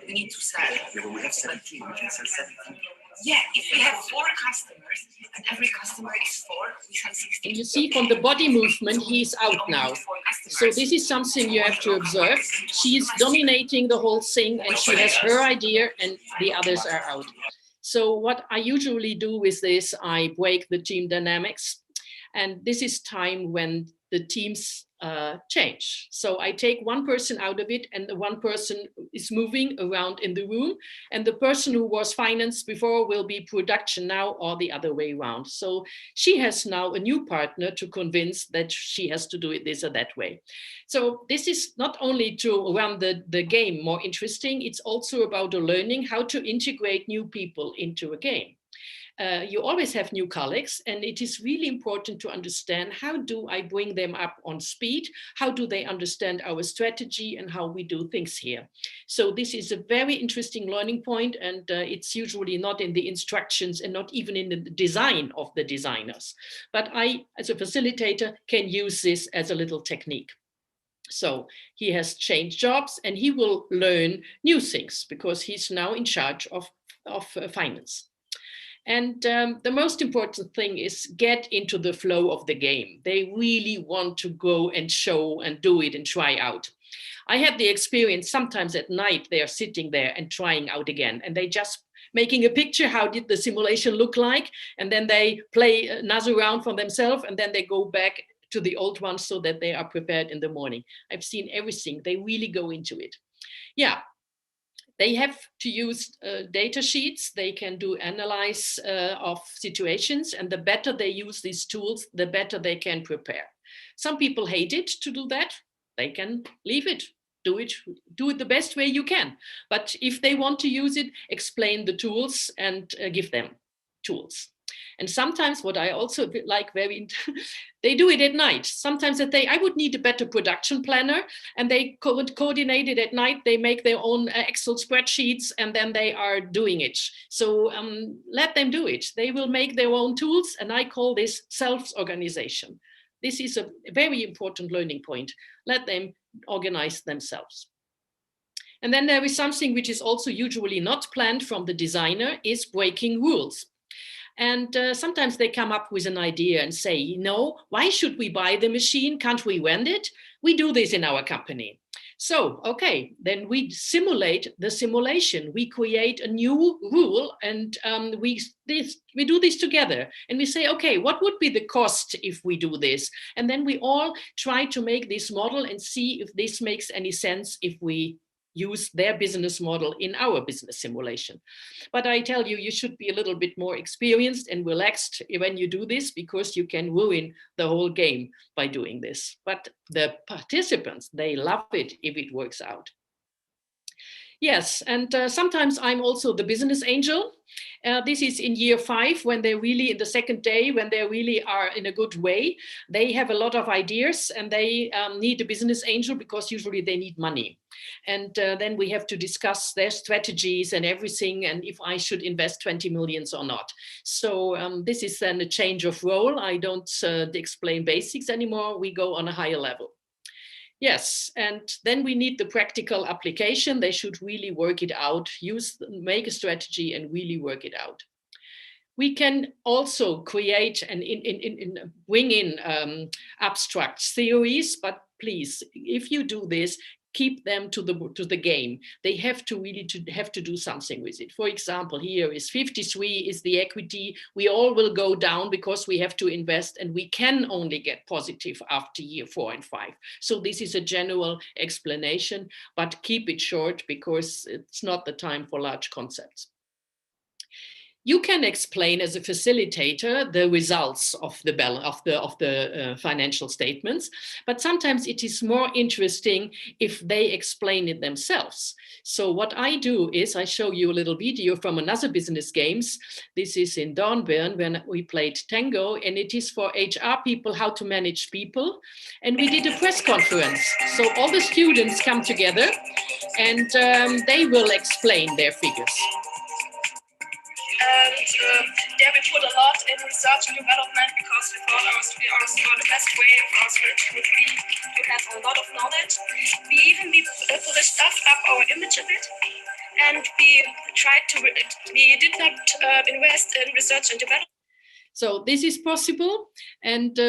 need to sell. Yeah, but we have 17. We can sell 17. Yeah, if we have 4 customers and every customer is 4, we sell 16. And you see from the body movement, he's out now. So this is something you have to observe. She is dominating the whole thing, and she has her idea, and the others are out. So what I usually do with this, I break the team dynamics. And this is time when the teams change. So I take one person out of it, and the one person is moving around in the room, and the person who was finance before will be production now, or the other way around. So she has now a new partner to convince that she has to do it this or that way. So this is not only to run the game more interesting, it's also about learning how to integrate new people into a game. You always have new colleagues, and it is really important to understand, how do I bring them up on speed? How do they understand our strategy and how we do things here? So this is a very interesting learning point, and it's usually not in the instructions and not even in the design of the designers. But I, as a facilitator, can use this as a little technique. So he has changed jobs, and he will learn new things because he's now in charge of finance. And the most important thing is get into the flow of the game. They really want to go and show and do it and try out. I had the experience sometimes at night, they are sitting there and trying out again, and they just making a picture, how did the simulation look like? And then they play another round for themselves, and then they go back to the old one so that they are prepared in the morning. I've seen everything. They really go into it. Yeah. They have to use data sheets. They can do analyze of situations, and the better they use these tools, the better they can prepare. Some people hate it to do that. They can leave it. Do it the best way you can. But if they want to use it, explain the tools and give them tools. And sometimes what I also like they do it at night. Sometimes they I would need a better production planner, and they coordinate it at night. They make their own Excel spreadsheets, and then they are doing it. So let them do it. They will make their own tools, and I call this self-organization. This is a very important learning point. Let them organize themselves. And then there is something which is also usually not planned from the designer, is breaking rules. And sometimes they come up with an idea and say, you know, why should we buy the machine? Can't we rent it? We do this in our company. So, okay, then we simulate the simulation. We create a new rule, and we do this together. And we say, okay, what would be the cost if we do this? And then we all try to make this model and see if this makes any sense if we use their business model in our business simulation. But I tell you, you should be a little bit more experienced and relaxed when you do this, because you can ruin the whole game by doing this. But the participants, they love it if it works out. Yes, and sometimes I'm also the business angel. This is in year 5, when they're really in the second day, when they really are in a good way. They have a lot of ideas and they need a business angel because usually they need money. And then we have to discuss their strategies and everything, and if I should invest 20 millions or not. So this is then a change of role. I don't explain basics anymore. We go on a higher level. Yes, and then we need the practical application. They should really work it out, make a strategy and really work it out. We can also create and bring in abstract theories, but please, if you do this, keep them to the game. They have to really have to do something with it. For example, here is 53 is the equity. We all will go down because we have to invest, and we can only get positive after year 4 and 5. So this is a general explanation, but keep it short because it's not the time for large concepts. You can explain as a facilitator the results of the financial statements, but sometimes it is more interesting if they explain it themselves. So what I do is I show you a little video from another business games. This is in Dornbirn when we played tango, and it is for HR people how to manage people. And we did a press conference. So all the students come together and they will explain their figures. And there we put a lot in research and development because we thought the best way of our search would be to have a lot of knowledge. We even stuffed up our image a bit, and we did not invest in research and development. So this is possible, and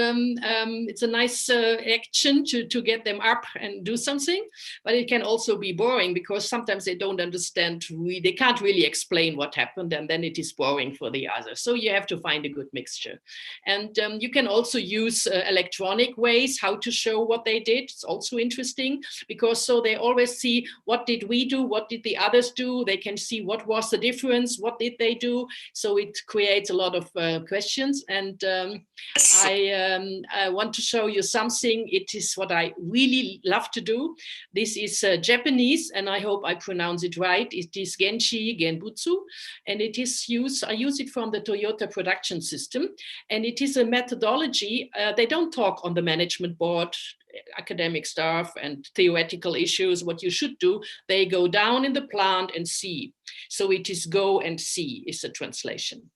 it's a nice action to get them up and do something, but it can also be boring because sometimes they don't understand, they can't really explain what happened, and then it is boring for the others. So you have to find a good mixture. And you can also use electronic ways how to show what they did. It's also interesting because so they always see what did we do, what did the others do, they can see what was the difference, what did they do. So it creates a lot of questions. And I want to show you something. It is what I really love to do. This is Japanese, and I hope I pronounce it right. It is Genshi Genbutsu, and it is I use it from the Toyota production system, and it is a methodology. They don't talk on the management board, academic staff and theoretical issues, what you should do. They go down in the plant and see. So it is go and see is the translation.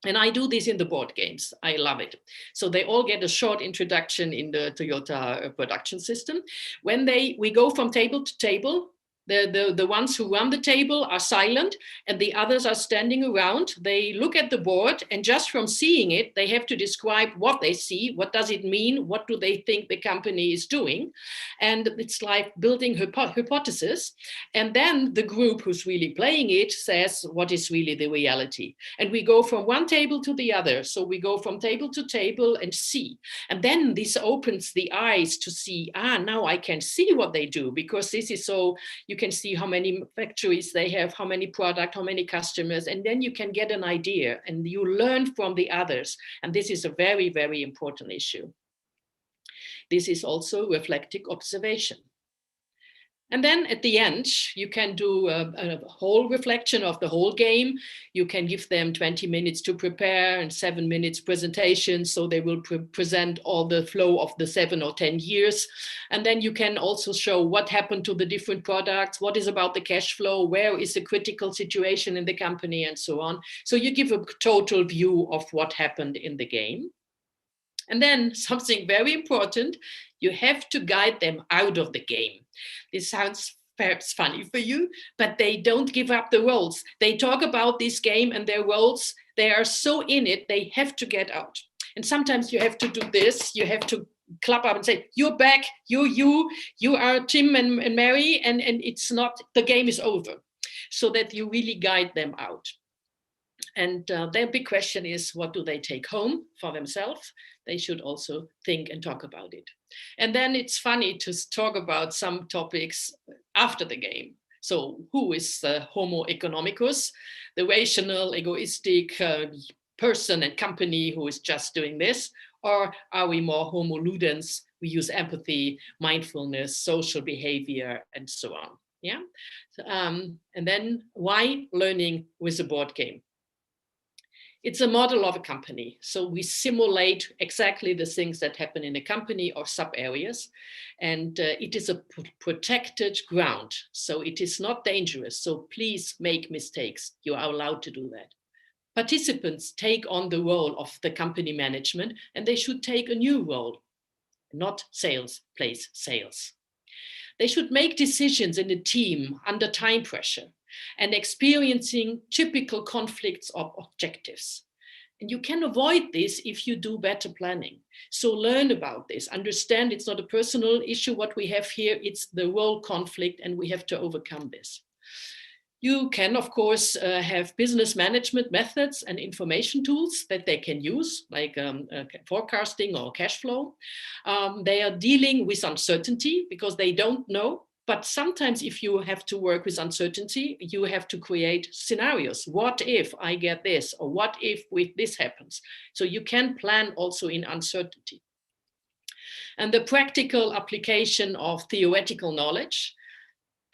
And I do this in the board games. I love it. So they all get a short introduction in the Toyota production system. When we go from table to table, the ones who run the table are silent and the others are standing around. They look at the board, and just from seeing it, they have to describe what they see. What does it mean? What do they think the company is doing? And it's like building hypothesis. And then the group who's really playing it says, what is really the reality? And we go from one table to the other. So we go from table to table and see. And then this opens the eyes to see, now I can see what they do, because this is so, you can see how many factories they have, how many products, how many customers, and then you can get an idea and you learn from the others. And this is a very, very important issue. This is also reflective observation. And then at the end, you can do a whole reflection of the whole game. You can give them 20 minutes to prepare and 7 minutes presentation. So they will present all the flow of the 7 or 10 years. And then you can also show what happened to the different products, what is about the cash flow, where is the critical situation in the company, and so on. So you give a total view of what happened in the game. And then something very important, you have to guide them out of the game. This sounds perhaps funny for you, but they don't give up the roles. They talk about this game and their roles. They are so in it, they have to get out. And sometimes you have to do this. You have to clap up and say, you're back, you are Tim and Mary, and it's not, the game is over. So that you really guide them out. And their big question is, what do they take home for themselves? They should also think and talk about it. And then it's funny to talk about some topics after the game. So who is the homo economicus, the rational, egoistic person and company who is just doing this? Or are we more homo ludens? We use empathy, mindfulness, social behavior, and so on. Yeah. And then why learning with a board game? It's a model of a company. So we simulate exactly the things that happen in a company or sub areas. And it is a protected ground. So it is not dangerous. So please make mistakes. You are allowed to do that. Participants take on the role of the company management, and they should take a new role, not sales, place sales. They should make decisions in a team under time pressure and experiencing typical conflicts of objectives. And you can avoid this if you do better planning. So learn about this, understand it's not a personal issue what we have here, it's the role conflict, and we have to overcome this. You can, of course, have business management methods and information tools that they can use, like forecasting or cash flow. They are dealing with uncertainty because they don't know. But sometimes if you have to work with uncertainty, you have to create scenarios. What if I get this? Or what if with this happens? So you can plan also in uncertainty. And the practical application of theoretical knowledge,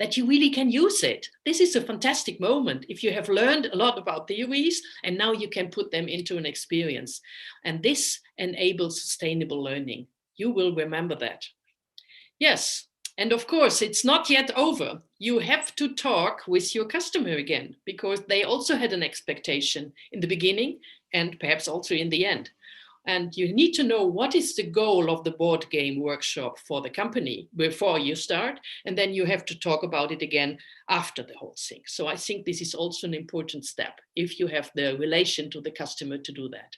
that you really can use it. This is a fantastic moment if you have learned a lot about theories and now you can put them into an experience. And this enables sustainable learning. You will remember that. Yes, and of course, it's not yet over. You have to talk with your customer again because they also had an expectation in the beginning and perhaps also in the end. And you need to know what is the goal of the board game workshop for the company before you start. And then you have to talk about it again after the whole thing. So I think this is also an important step if you have the relation to the customer to do that.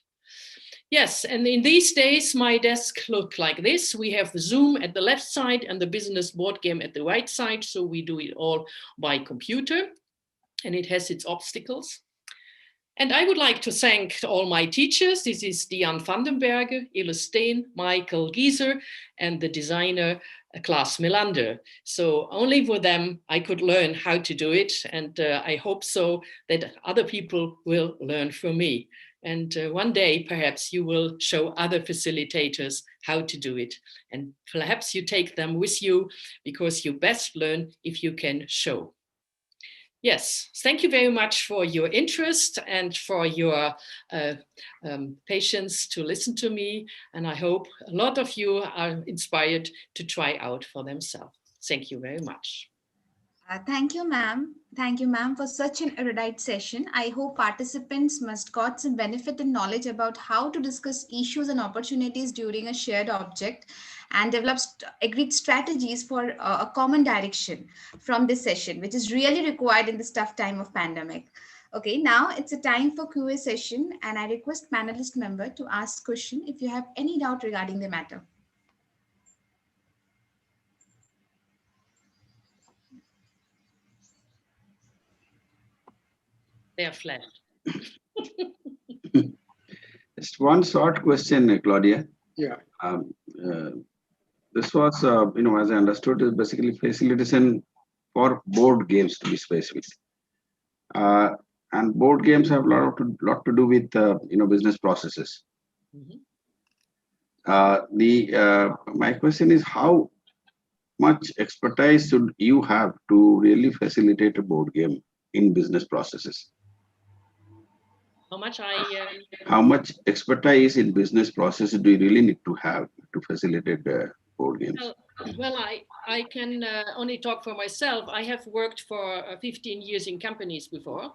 Yes, and in these days, my desk look like this. We have Zoom at the left side and the business board game at the right side. So we do it all by computer and it has its obstacles. And I would like to thank all my teachers. This is Diane Vandenberger, Ille Steen, Michael Gieser, and the designer Klaas Melander. So only with them I could learn how to do it. And I hope so that other people will learn from me. And one day, perhaps you will show other facilitators how to do it. And perhaps you take them with you because you best learn if you can show. Yes, thank you very much for your interest and for your patience to listen to me. And I hope a lot of you are inspired to try out for themselves. Thank you very much. Thank you, ma'am. Thank you, ma'am, for such an erudite session. I hope participants must got some benefit and knowledge about how to discuss issues and opportunities during a shared object and develop agreed strategies for a common direction from this session, which is really required in this tough time of pandemic. Okay, now it's a time for Q&A session, and I request panelist member to ask question if you have any doubt regarding the matter. They are flashed. Just one short question, Claudia. Yeah. This was, as I understood, is basically facilitation for board games, to be specific. And board games have a lot to do with, business processes. Mm-hmm. My question is, how much expertise should you have to really facilitate a board game in business processes? How much expertise in business processes do you really need to have to facilitate board games? Well, I can only talk for myself. I have worked for 15 years in companies before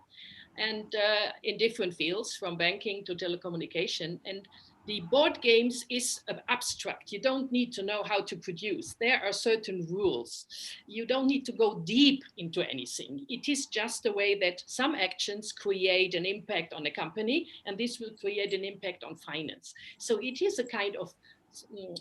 and in different fields from banking to telecommunication. And the board games is abstract. You don't need to know how to produce. There are certain rules. You don't need to go deep into anything. It is just the way that some actions create an impact on a company, and this will create an impact on finance. So it is a kind of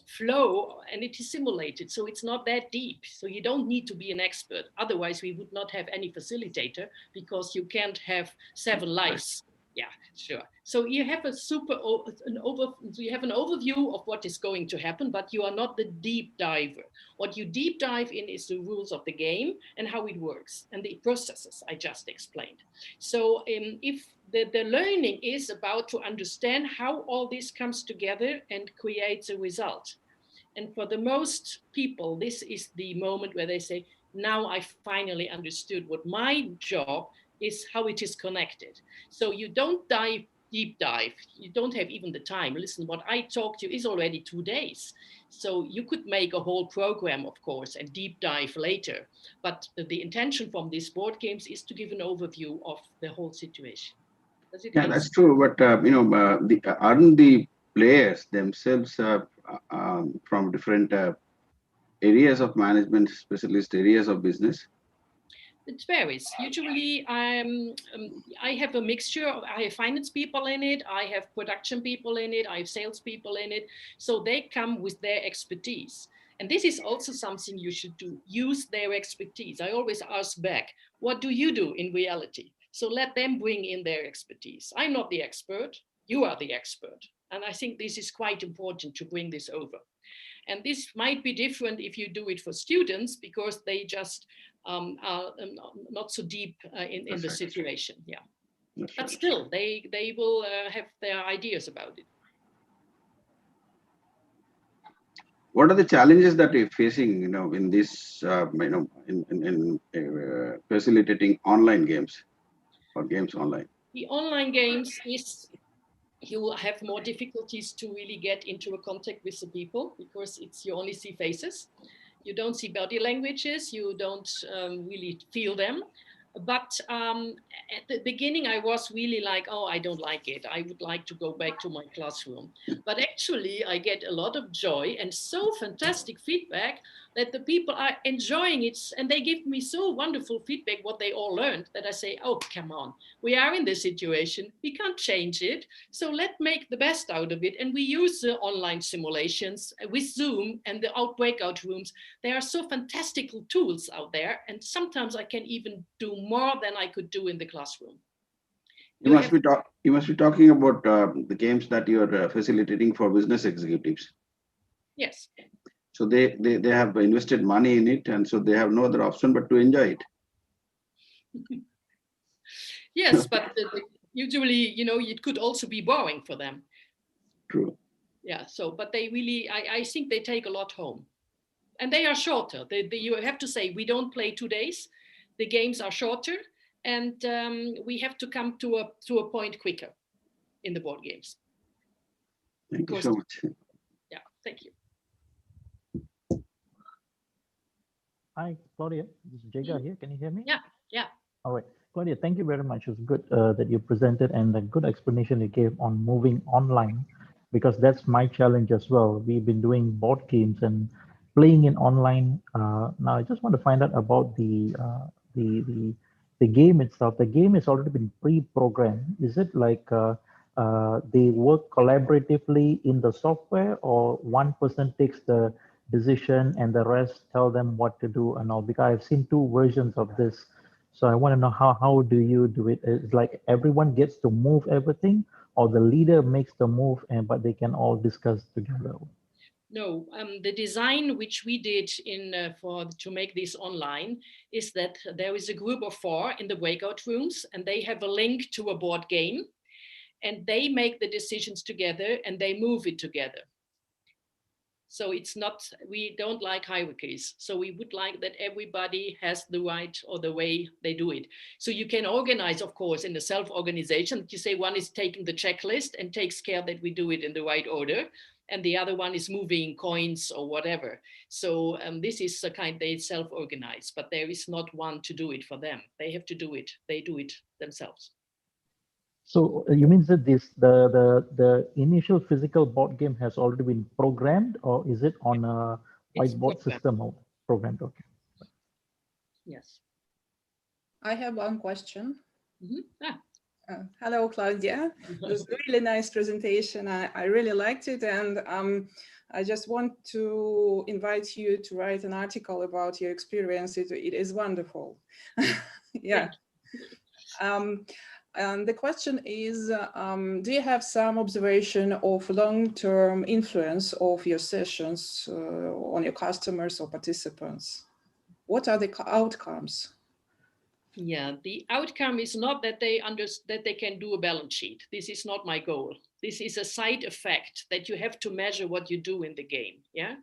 flow and it is simulated. So it's not that deep. So you don't need to be an expert. Otherwise, we would not have any facilitator because you can't have 7 lives. Yeah, sure. So you have an overview of what is going to happen, but you are not the deep diver. What you deep dive in is the rules of the game and how it works and the processes I just explained. So if the learning is about to understand how all this comes together and creates a result. And for the most people, this is the moment where they say, now I finally understood what my job is, how it is connected. So you don't deep dive, you don't have even the time. Listen, what I talked to you is already 2 days. So you could make a whole program, of course, and deep dive later. But the intention from these board games is to give an overview of the whole situation. Does it Yeah, that's true. But aren't the players themselves from different areas of management, specialist areas of business? It varies. Usually I have a mixture. I have finance people in it. I have production people in it. I have sales people in it. So they come with their expertise. And this is also something you should do. Use their expertise. I always ask back, what do you do in reality? So let them bring in their expertise. I'm not the expert. You are the expert. And I think this is quite important to bring this over. And this might be different if you do it for students because they just are not so deep in the situation. Yeah, but still, they will have their ideas about it. What are the challenges that you're facing, in this, in facilitating online games or games online? The online games is you will have more difficulties to really get into a contact with the people because you only see faces. You don't see body languages. You don't really feel them. But at the beginning, I was really like, oh, I don't like it. I would like to go back to my classroom. But actually, I get a lot of joy and so fantastic feedback that the people are enjoying it. And they give me so wonderful feedback, what they all learned, that I say, oh, come on. We are in this situation. We can't change it. So let's make the best out of it. And we use the online simulations with Zoom and the breakout rooms. There are so fantastical tools out there. And sometimes I can even do more than I could do in the classroom. You must be talking about the games that you're facilitating for business executives. Yes. So they have invested money in it, and so they have no other option but to enjoy it. Yes, but usually, it could also be boring for them. True. Yeah. So, but they really, I think they take a lot home, and they are shorter. You have to say we don't play 2 days. The games are shorter, and we have to come to a point quicker in the board games. Thank you so much. Yeah, thank you. Hi, Claudia. This is Jaga here. Can you hear me? Yeah, yeah. All right. Claudia, thank you very much. It was good that you presented and the good explanation you gave on moving online, because that's my challenge as well. We've been doing board games and playing in online. Now, I just want to find out about the game itself. The game has already been pre-programmed. Is it like they work collaboratively in the software, or one person takes the decision and the rest tell them what to do and all? Because I've seen 2 versions of this. So I want to know how do you do it? It's like everyone gets to move everything, or the leader makes the move, but they can all discuss together. No, the design which we did to make this online is that there is a group of 4 in the breakout rooms, and they have a link to a board game, and they make the decisions together and they move it together. So it's not, we don't like hierarchies. So we would like that everybody has the right or the way they do it. So you can organize, of course, in the self-organization. You say one is taking the checklist and takes care that we do it in the right order, and the other one is moving coins or whatever. So this is a kind, they self-organize, but there is not one to do it for them. They have to do it. They do it themselves. So you mean that the initial physical board game has already been programmed, or is it on a whiteboard system or programmed? Okay. Yes. I have one question. Mm-hmm. Hello, Claudia. It was a really nice presentation. I really liked it, and I just want to invite you to write an article about your experience. It is wonderful. Yeah. And the question is, do you have some observation of long-term influence of your sessions on your customers or participants? What are the outcomes? Yeah, the outcome is not that they can do a balance sheet. This is not my goal. This is a side effect that you have to measure what you do in the game. Yeah,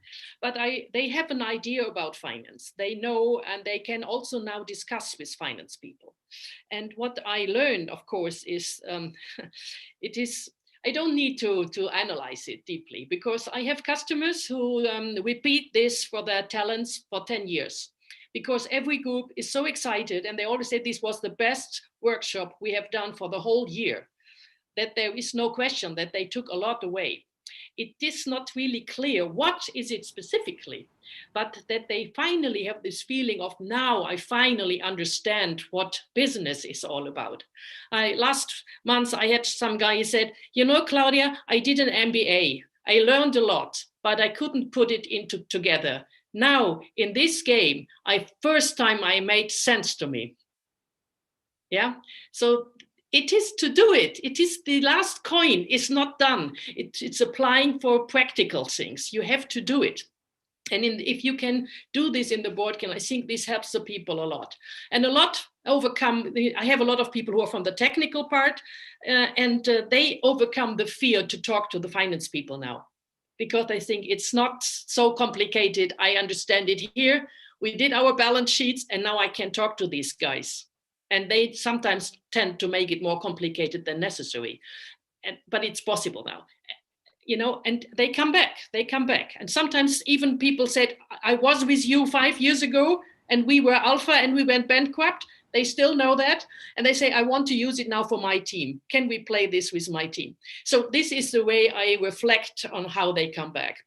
but they have an idea about finance. They know, and they can also now discuss with finance people. And what I learned, of course, is it is. I don't need to analyze it deeply, because I have customers who repeat this for their talents for 10 years. Because every group is so excited, and they always say this was the best workshop we have done for the whole year, that there is no question that they took a lot away. It is not really clear what is it specifically, but that they finally have this feeling of, now I finally understand what business is all about. Last month I had some guy who said, you know, Claudia, I did an MBA. I learned a lot, but I couldn't put it together. Now in this game, first time I made sense to me. Yeah, so it is to do it. It is the last coin is not done. It's applying for practical things. You have to do it. And if you can do this in the board game, I think this helps the people a lot. And a lot overcome, I have a lot of people who are from the technical part, and they overcome the fear to talk to the finance people now, because I think it's not so complicated. I understand it here. We did our balance sheets, and now I can talk to these guys. And they sometimes tend to make it more complicated than necessary. But it's possible now. You know, and they come back. And sometimes even people said, I was with you 5 years ago, and we were alpha and we went bankrupt. They still know that. And they say, I want to use it now for my team. Can we play this with my team? So this is the way I reflect on how they come back.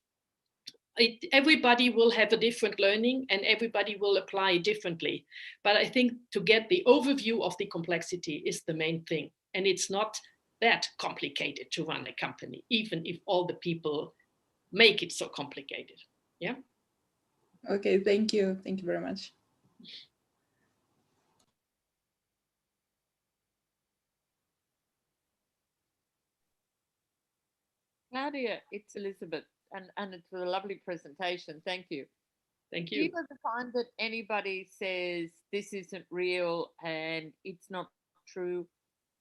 Everybody will have a different learning, and everybody will apply differently. But I think to get the overview of the complexity is the main thing. And it's not that complicated to run a company, even if all the people make it so complicated. Yeah. Okay, thank you. Thank you very much. Claudia, it's Elizabeth, and it's a lovely presentation. Thank you. Thank you. Do you ever find that anybody says this isn't real and it's not true?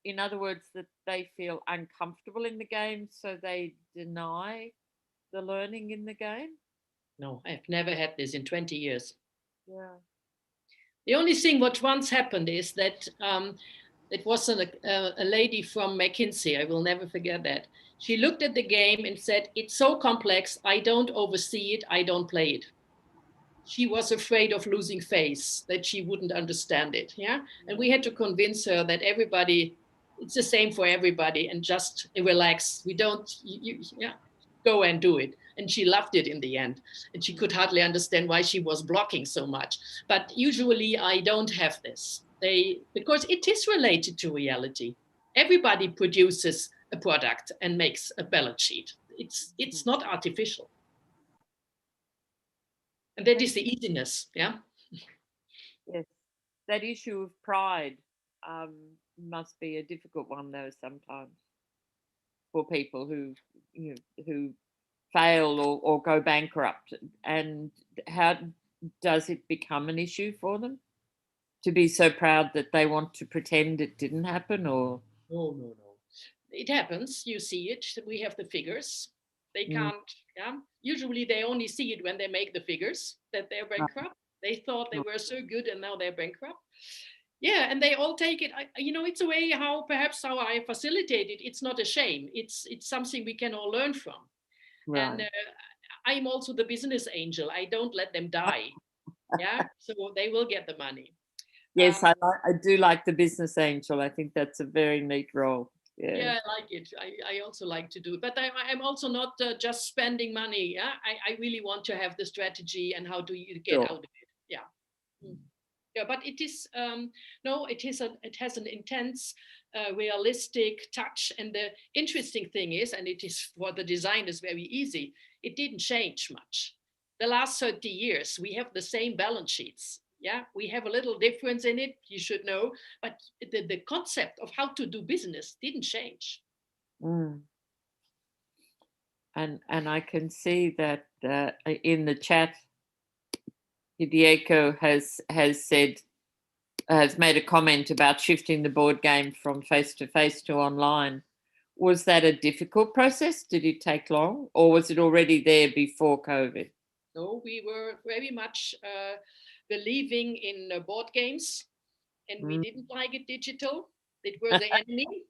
In other words, that they feel uncomfortable in the game, so they deny the learning in the game? No, I've never had this in 20 years. Yeah. The only thing what once happened is that it was a lady from McKinsey. I will never forget that. She looked at the game and said, it's so complex, I don't oversee it, I don't play it. She was afraid of losing face, that she wouldn't understand it. Yeah. And we had to convince her that everybody, it's the same for everybody, and just relax. We don't, go and do it. And she loved it in the end. And she could hardly understand why she was blocking so much. But usually I don't have this. Because it is related to reality. Everybody produces a product and makes a balance sheet. It's not artificial. And that is the easiness, yeah? Yes, that issue of pride must be a difficult one, though, sometimes for people who fail or go bankrupt. And how does it become an issue for them? To be so proud that they want to pretend it didn't happen, or? No. It happens, you see it, we have the figures. They can't, yeah. Usually they only see it when they make the figures, that they're bankrupt. They thought they were so good and now they're bankrupt. Yeah, and they all take it, it's a way how I facilitate it. It's not a shame. It's something we can all learn from. Right. And I'm also the business angel. I don't let them die. Yeah, so they will get the money. Yes, I do like the business angel. I think that's a very neat role. Yeah, I like it. I also like to do it, but I'm also not just spending money. Yeah, I really want to have the strategy and how do you get out of it. Yeah, yeah. But it is it has an intense, realistic touch. And the interesting thing is, and it is for the designers very easy. It didn't change much. The last 30 years, we have the same balance sheets. Yeah, we have a little difference in it, you should know, but the concept of how to do business didn't change. And I can see that in the chat, Hideko has said has made a comment about shifting the board game from face-to-face to online. Was that a difficult process? Did it take long, or was it already there before COVID? No, we were very much believing in board games, and we didn't like it digital. It were the enemy.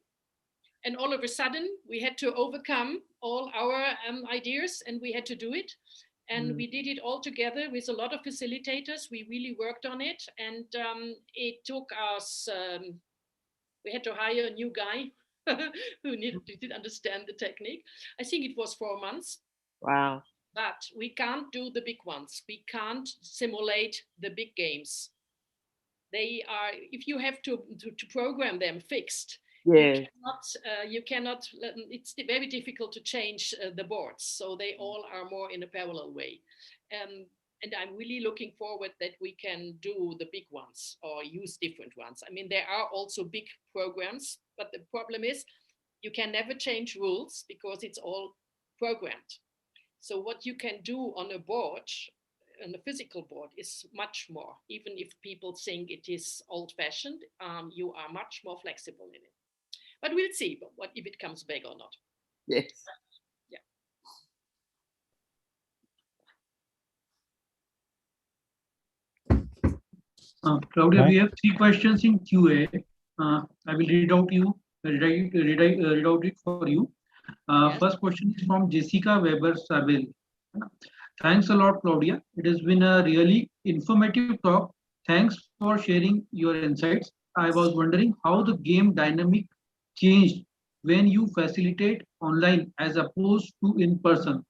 And all of a sudden, we had to overcome all our ideas, and we had to do it. And we did it all together with a lot of facilitators. We really worked on it, and it took us. We had to hire a new guy who did understand the technique. I think it was 4 months. Wow! But we can't do the big ones. We can't simulate the big games. They are. If you have to program them fixed. Yeah. You cannot, it's very difficult to change the boards. So they all are more in a parallel way. And I'm really looking forward that we can do the big ones or use different ones. I mean, there are also big programs, but the problem is you can never change rules because it's all programmed. So what you can do on a board, on a physical board, is much more. Even if people think it is old-fashioned, you are much more flexible in it. But we'll see what if it comes back or not. Yes. Yeah. Claudia, we have 3 questions in QA. I will read out it for you. Yes. First question is from Jessica Weber-Saville. Thanks a lot, Claudia. It has been a really informative talk. Thanks for sharing your insights. I was wondering how the game dynamic changed when you facilitate online as opposed to in person.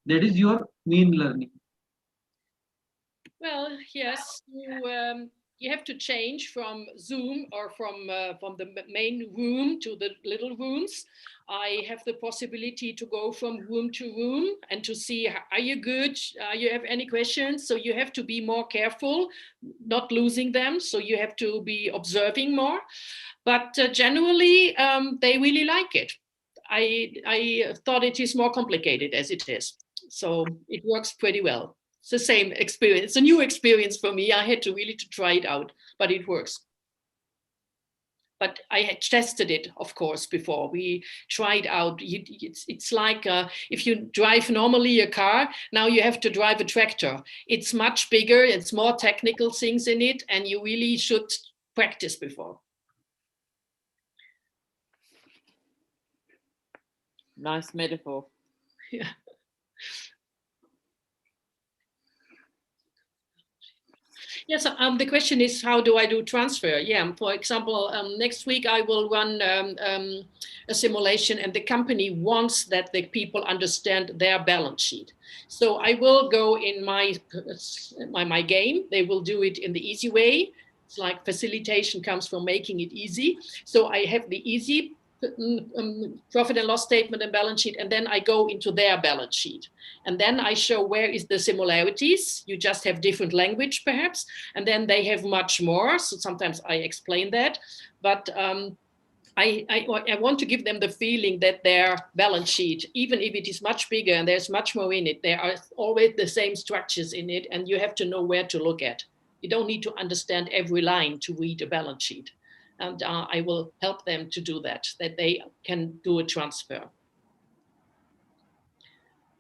That is your main learning. Well, yes, you have to change from Zoom or from the main room to the little rooms. I have the possibility to go from room to room and to see, are you good? You have any questions? So you have to be more careful, not losing them. So you have to be observing more. But generally, they really like it. I thought it is more complicated as it is. So it works pretty well. It's the same experience. It's a new experience for me. I had to really try it out, but it works. But I had tested it, of course, before. We tried out. It's like if you drive normally a car, now you have to drive a tractor. It's much bigger. It's more technical things in it, and you really should practice before. Nice metaphor. Yeah. Yes, the question is, how do I do transfer? Yeah, for example, next week I will run a simulation, and the company wants that the people understand their balance sheet. So I will go in my game. They will do it in the easy way. It's like facilitation comes from making it easy. So I have the easy profit and loss statement and balance sheet, and then I go into their balance sheet, and then I show where is the similarities. You just have different language perhaps, and then they have much more. So sometimes I explain that, but I want to give them the feeling that their balance sheet, even if it is much bigger and there's much more in it, there are always the same structures in it, and you have to know where to look at. You don't need to understand every line to read a balance sheet. And I will help them to do that they can do a transfer.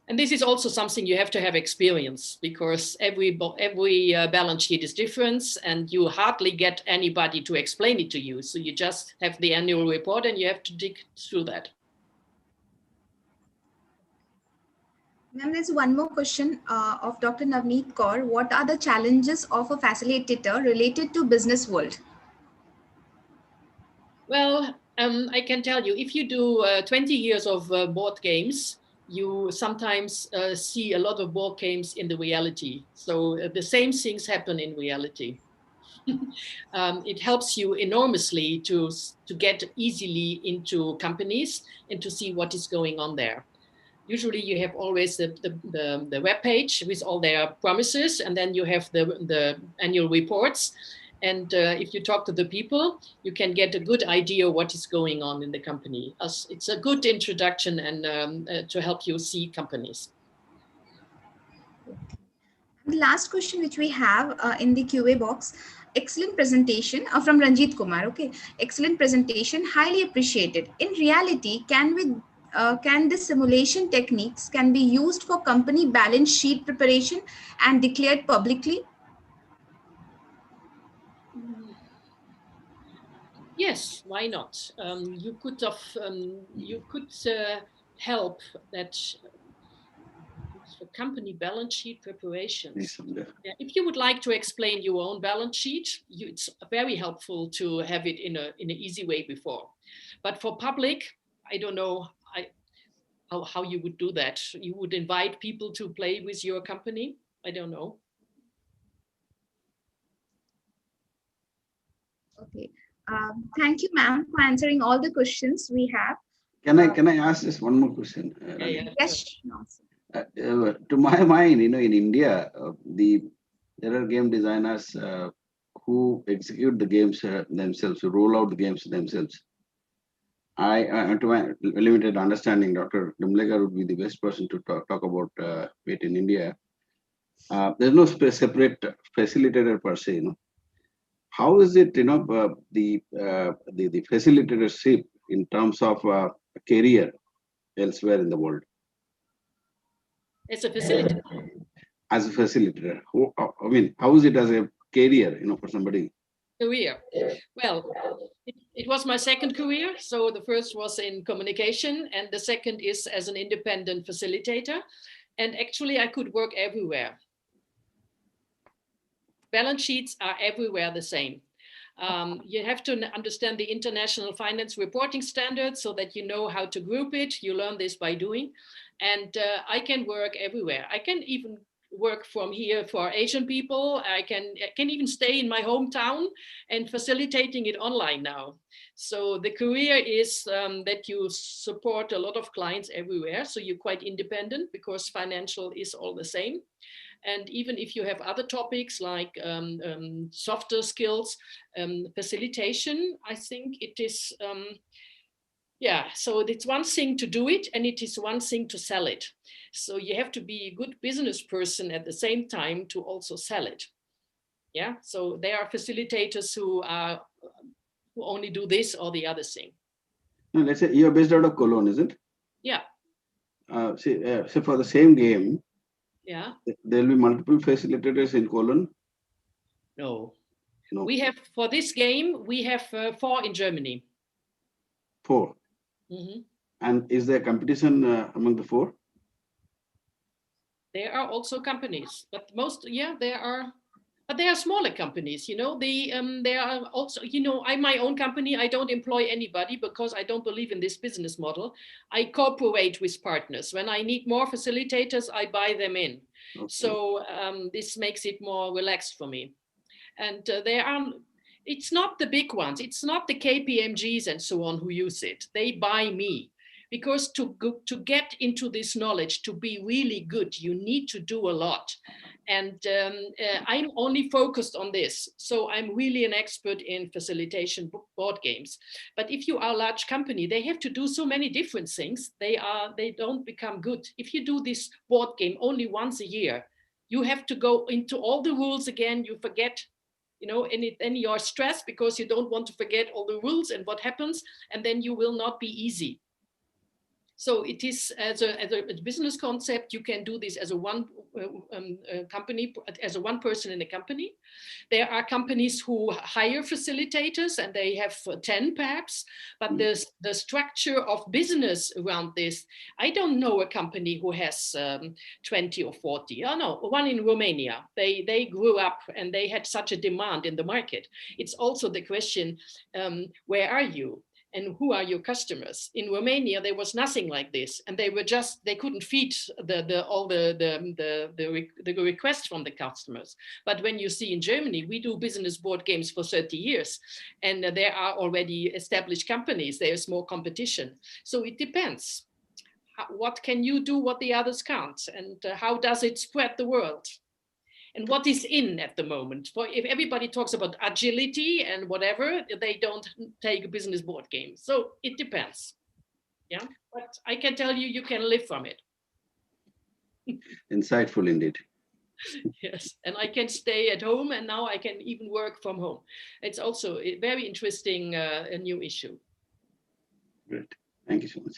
And this is also something you have to have experience, because every balance sheet is different, and you hardly get anybody to explain it to you. So you just have the annual report, and you have to dig through that. Ma'am, there's one more question of Dr. Navneet Kaur. What are the challenges of a facilitator related to business world? Well, I can tell you, if you do 20 years of board games, you sometimes see a lot of board games in the reality. So the same things happen in reality. It helps you enormously to get easily into companies and to see what is going on there. Usually you have always the web page with all their promises, and then you have the annual reports. And if you talk to the people, you can get a good idea what is going on in the company. It's a good introduction and to help you see companies. The last question which we have in the QA box, excellent presentation from Ranjit Kumar. Okay, excellent presentation, highly appreciated. In reality, can the simulation techniques can be used for company balance sheet preparation and declared publicly? Yes, why not? You could help that for company balance sheet preparations. Yeah, if you would like to explain your own balance sheet, it's very helpful to have it in an easy way before. But for public, I don't know how you would do that. You would invite people to play with your company? I don't know. Okay. Thank you, ma'am, for answering all the questions we have. Can I ask just one more question? Yes. To my mind, in India, there are game designers who execute the games themselves, who roll out the games themselves. To my limited understanding, Dr. Dumlegar would be the best person to talk about it in India. There's no separate facilitator per se. How is it, the facilitatorship in terms of career elsewhere in the world? As a facilitator. As a facilitator, how is it as a career, for somebody? Career. Well, it was my second career. So the first was in communication, and the second is as an independent facilitator. And actually, I could work everywhere. Balance sheets are everywhere the same. You have to understand the international finance reporting standards so that you know how to group it. You learn this by doing. And I can work everywhere. I can even work from here for Asian people. I can even stay in my hometown and facilitating it online now. So the career is that you support a lot of clients everywhere. So you're quite independent because financial is all the same. And even if you have other topics like softer skills, facilitation, I think it is, so it's one thing to do it and it is one thing to sell it. So you have to be a good business person at the same time to also sell it. Yeah, so there are facilitators who only do this or the other thing. No, let's say you're based out of Cologne, isn't it? Yeah. So for the same game, yeah, there'll be multiple facilitators in Cologne? No. We have, for this game, we have 4 in Germany. 4? Mm-hmm. And is there competition among the 4? There are also companies, but there are. But they are smaller companies, they are also, my own company, I don't employ anybody because I don't believe in this business model. I cooperate with partners. When I need more facilitators, I buy them in. Okay. So this makes it more relaxed for me. And it's not the big ones. It's not the KPMGs and so on who use it. They buy me. Because to get into this knowledge, to be really good, you need to do a lot. And I'm only focused on this. So I'm really an expert in facilitation board games. But if you are a large company, they have to do so many different things. They don't become good. If you do this board game only once a year, you have to go into all the rules again. You forget, and you're stressed because you don't want to forget all the rules and what happens. And then you will not be easy. So it is as a business concept, you can do this as a one company, as a one person in a company. There are companies who hire facilitators and they have 10 perhaps, but the structure of business around this, I don't know a company who has 20 or 40. Oh no, one in Romania. They grew up and they had such a demand in the market. It's also the question, where are you? And who are your customers? In Romania, there was nothing like this, and they couldn't feed all the requests from the customers. But when you see in Germany, we do business board games for 30 years, and there are already established companies. There's more competition, so it depends. What can you do what the others can't, and how does it spread the world? And what is in at the moment? For if everybody talks about agility and whatever, they don't take a business board game. So it depends. Yeah, but I can tell you, you can live from it. Insightful indeed. Yes, and I can stay at home, and now I can even work from home. It's also a very interesting a new issue. Great. Thank you so much.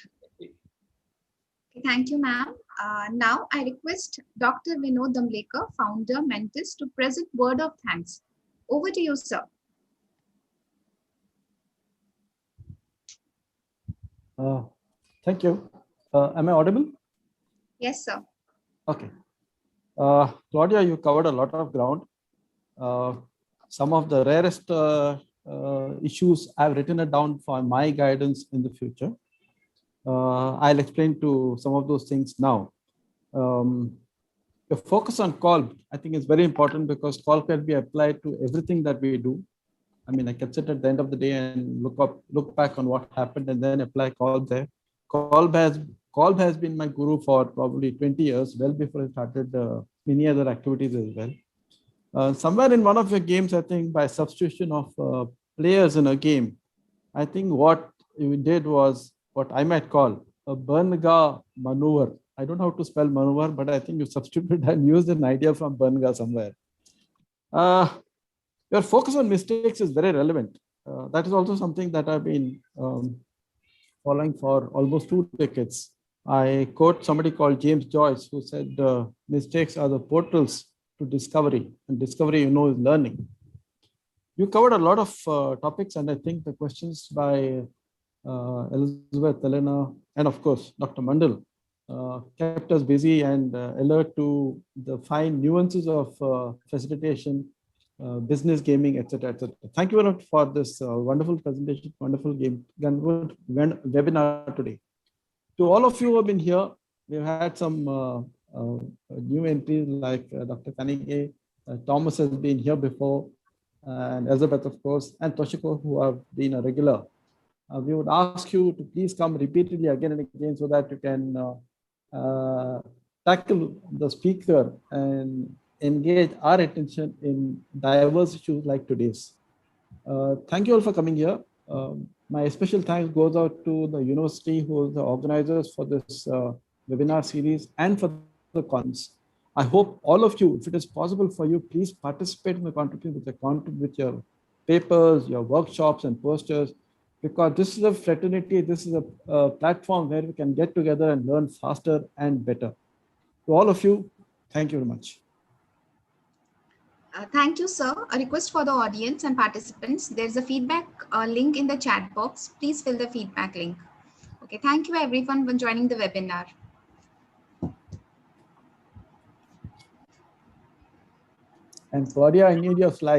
Thank you, ma'am. Now I request Dr. Vinod Damlekar, founder, Mentis, to present word of thanks. Over to you, sir. Thank you. Am I audible? Yes, sir. Okay. Claudia, you covered a lot of ground. Some of the rarest issues, I've written it down for my guidance in the future. I'll explain to some of those things now. The focus on call, I think, is very important because call can be applied to everything that we do. I mean, I can sit at the end of the day and look back on what happened and then apply call there. Call has been my guru for probably 20 years, well before I started many other activities as well. Somewhere in one of your games, I think by substitution of players in a game, I think what you did was what I might call a Bernga maneuver. I don't know how to spell maneuver, but I think you substituted and used an idea from Bernga somewhere. Your focus on mistakes is very relevant. That is also something that I've been following for almost 2 decades. I quote somebody called James Joyce, who said, mistakes are the portals to discovery, and discovery, you know, is learning. You covered a lot of topics, and I think the questions by Elizabeth, Elena, and of course, Dr. Mandal kept us busy and alert to the fine nuances of facilitation, business gaming, etc., etc. Thank you very much for this wonderful presentation, wonderful webinar today. To all of you who have been here, we've had some new entries like Dr. Kanige, Thomas has been here before, and Elizabeth, of course, and Toshiko, who have been a regular. We would ask you to please come repeatedly again and again so that you can tackle the speaker and engage our attention in diverse issues like today's. Thank you all for coming here. My special thanks goes out to the university who is the organizers for this webinar series and for the conference. I hope all of you, if it is possible for you, please participate in the conference with your papers, your workshops and posters, because this is a fraternity, this is a platform where we can get together and learn faster and better. To all of you, thank you very much. Thank you, sir. A request for the audience and participants. There's a feedback link in the chat box. Please fill the feedback link. Okay, thank you everyone for joining the webinar. And Claudia, I need your slide.